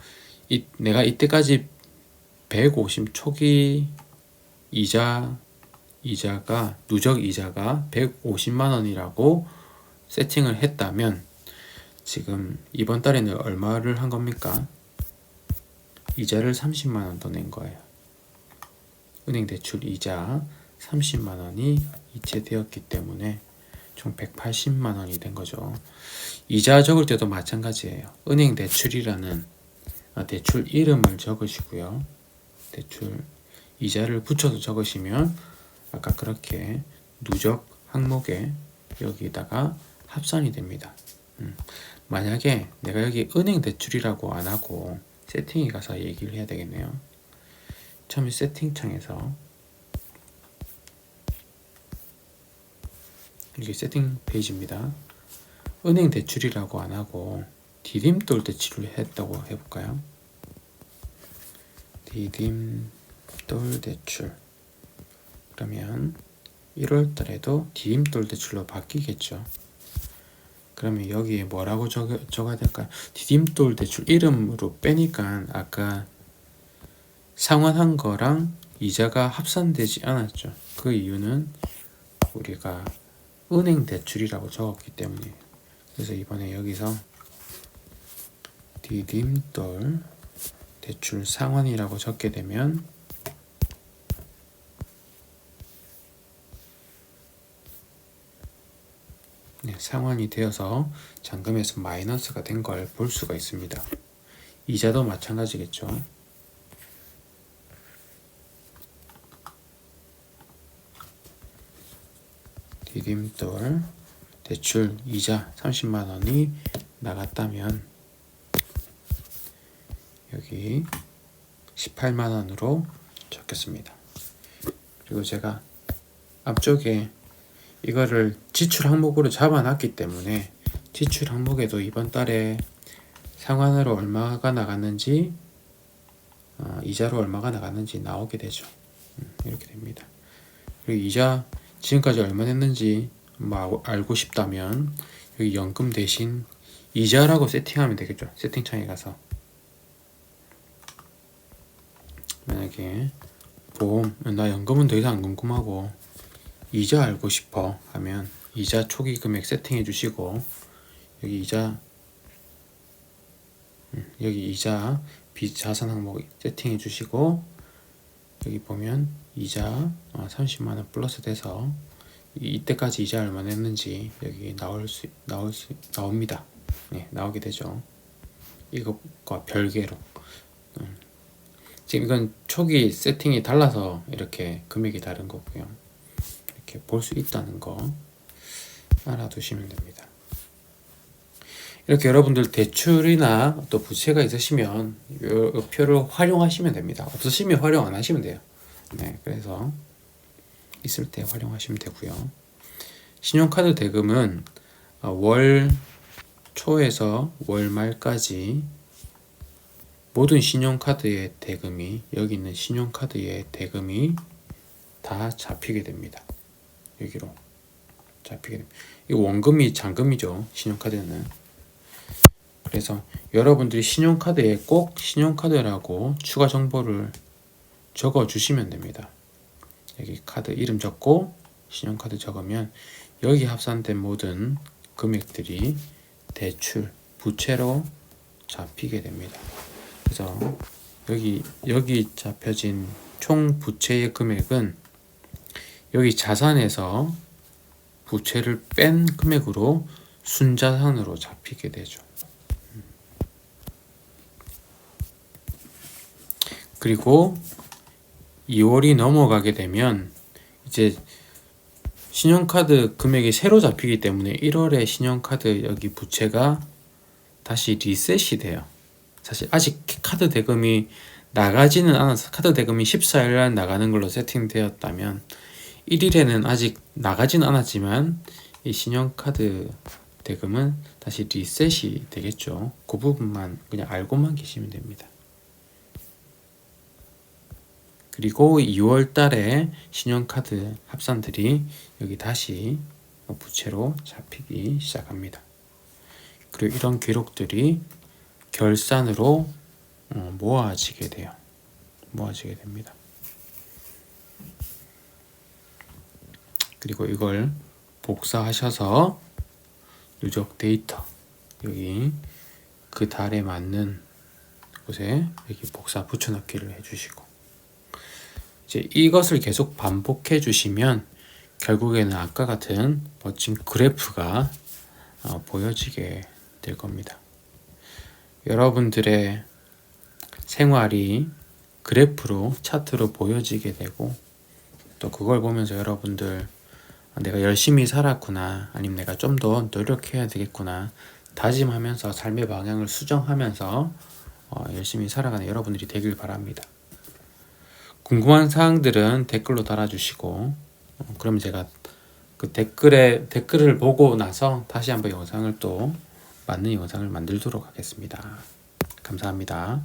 내가 이때까지 150 초기 이자가 누적 이자가 150만원이라고 세팅을 했다면 지금 이번 달에는 얼마를 한 겁니까? 이자를 30만원 더 낸 거예요. 은행 대출 이자 30만원이 이체되었기 때문에 총 180만원이 된 거죠. 이자 적을 때도 마찬가지예요. 은행 대출이라는 대출 이름을 적으시고요. 대출 이자를 붙여서 적으시면 아까 그렇게 누적 항목에 여기다가 합산이 됩니다. 만약에 내가 여기 은행 대출이라고 안 하고 세팅에 가서 얘기를 해야 되겠네요. 처음에 세팅창에서 이게 세팅 페이지입니다. 은행 대출이라고 안 하고 디딤돌 대출을 했다고 해볼까요? 디딤돌 대출. 그러면 1월 달에도 디딤돌 대출로 바뀌겠죠. 그러면 여기에 뭐라고 적어야 될까요? 디딤돌 대출 이름으로 빼니까 아까 상환한 거랑 이자가 합산되지 않았죠. 그 이유는 우리가 은행 대출이라고 적었기 때문에. 그래서 이번에 여기서 디딤돌 대출 상환이라고 적게 되면 상환이 되어서 잔금에서 마이너스가 된 걸 볼 수가 있습니다. 이자도 마찬가지겠죠. 디딤돌 대출 이자 30만원이 나갔다면 여기 18만원으로 적겠습니다. 그리고 제가 앞쪽에 이거를 지출 항목으로 잡아놨기 때문에 지출 항목에도 이번 달에 상환으로 얼마가 나갔는지 이자로 얼마가 나갔는지 나오게 되죠. 이렇게 됩니다. 그리고 이자 지금까지 얼마 냈는지 알고 싶다면 여기 연금 대신 이자라고 세팅하면 되겠죠. 세팅창에 가서 만약에 보험 나 연금은 더 이상 안 궁금하고 이자 알고 싶어 하면 이자 초기 금액 세팅해 주시고 여기 이자 비자산 항목 세팅해 주시고 여기 보면 이자 30만원 플러스 돼서 이때까지 이자 얼마 냈는지 여기 나옵니다. 네, 나오게 되죠. 이것과 별개로 지금 이건 초기 세팅이 달라서 이렇게 금액이 다른 거고요. 이렇게 볼 수 있다는 거 알아두시면 됩니다. 이렇게 여러분들 대출이나 또 부채가 있으시면 이 표를 활용하시면 됩니다. 없으시면 활용 안 하시면 돼요. 네, 그래서 있을 때 활용하시면 되고요. 신용카드 대금은 월 초에서 월 말까지 모든 신용카드의 대금이 여기 있는 신용카드의 대금이 다 잡히게 됩니다. 여기로 잡히게 됩니다. 이 원금이 잔금이죠. 신용카드는. 그래서 여러분들이 신용카드에 꼭 신용카드라고 추가 정보를 적어 주시면 됩니다. 여기 카드 이름 적고 신용카드 적으면 여기 합산된 모든 금액들이 대출, 부채로 잡히게 됩니다. 그래서 여기 잡혀진 총 부채의 금액은 여기 자산에서 부채를 뺀 금액으로 순자산으로 잡히게 되죠. 그리고 2월이 넘어가게 되면 이제 신용카드 금액이 새로 잡히기 때문에 1월에 신용카드 여기 부채가 다시 리셋이 돼요. 사실 아직 카드 대금이 나가지는 않아서 카드 대금이 14일날 나가는 걸로 세팅되었다면 1일에는 아직 나가지는 않았지만 이 신용카드 대금은 다시 리셋이 되겠죠. 그 부분만 그냥 알고만 계시면 됩니다. 그리고 2월 달에 신용카드 합산들이 여기 다시 부채로 잡히기 시작합니다. 그리고 이런 기록들이 결산으로 모아지게 돼요. 모아지게 됩니다. 그리고 이걸 복사하셔서 누적 데이터 여기 그 달에 맞는 곳에 여기 복사 붙여넣기를 해주시고 이제 이것을 계속 반복해 주시면 결국에는 아까 같은 멋진 그래프가 보여지게 될 겁니다. 여러분들의 생활이 그래프로 차트로 보여지게 되고 또 그걸 보면서 여러분들 내가 열심히 살았구나 아니면 내가 좀 더 노력해야 되겠구나 다짐하면서 삶의 방향을 수정하면서 열심히 살아가는 여러분들이 되길 바랍니다. 궁금한 사항들은 댓글로 달아주시고 그럼 제가 그 댓글을 보고 나서 다시 한번 영상을 또 맞는 영상을 만들도록 하겠습니다. 감사합니다.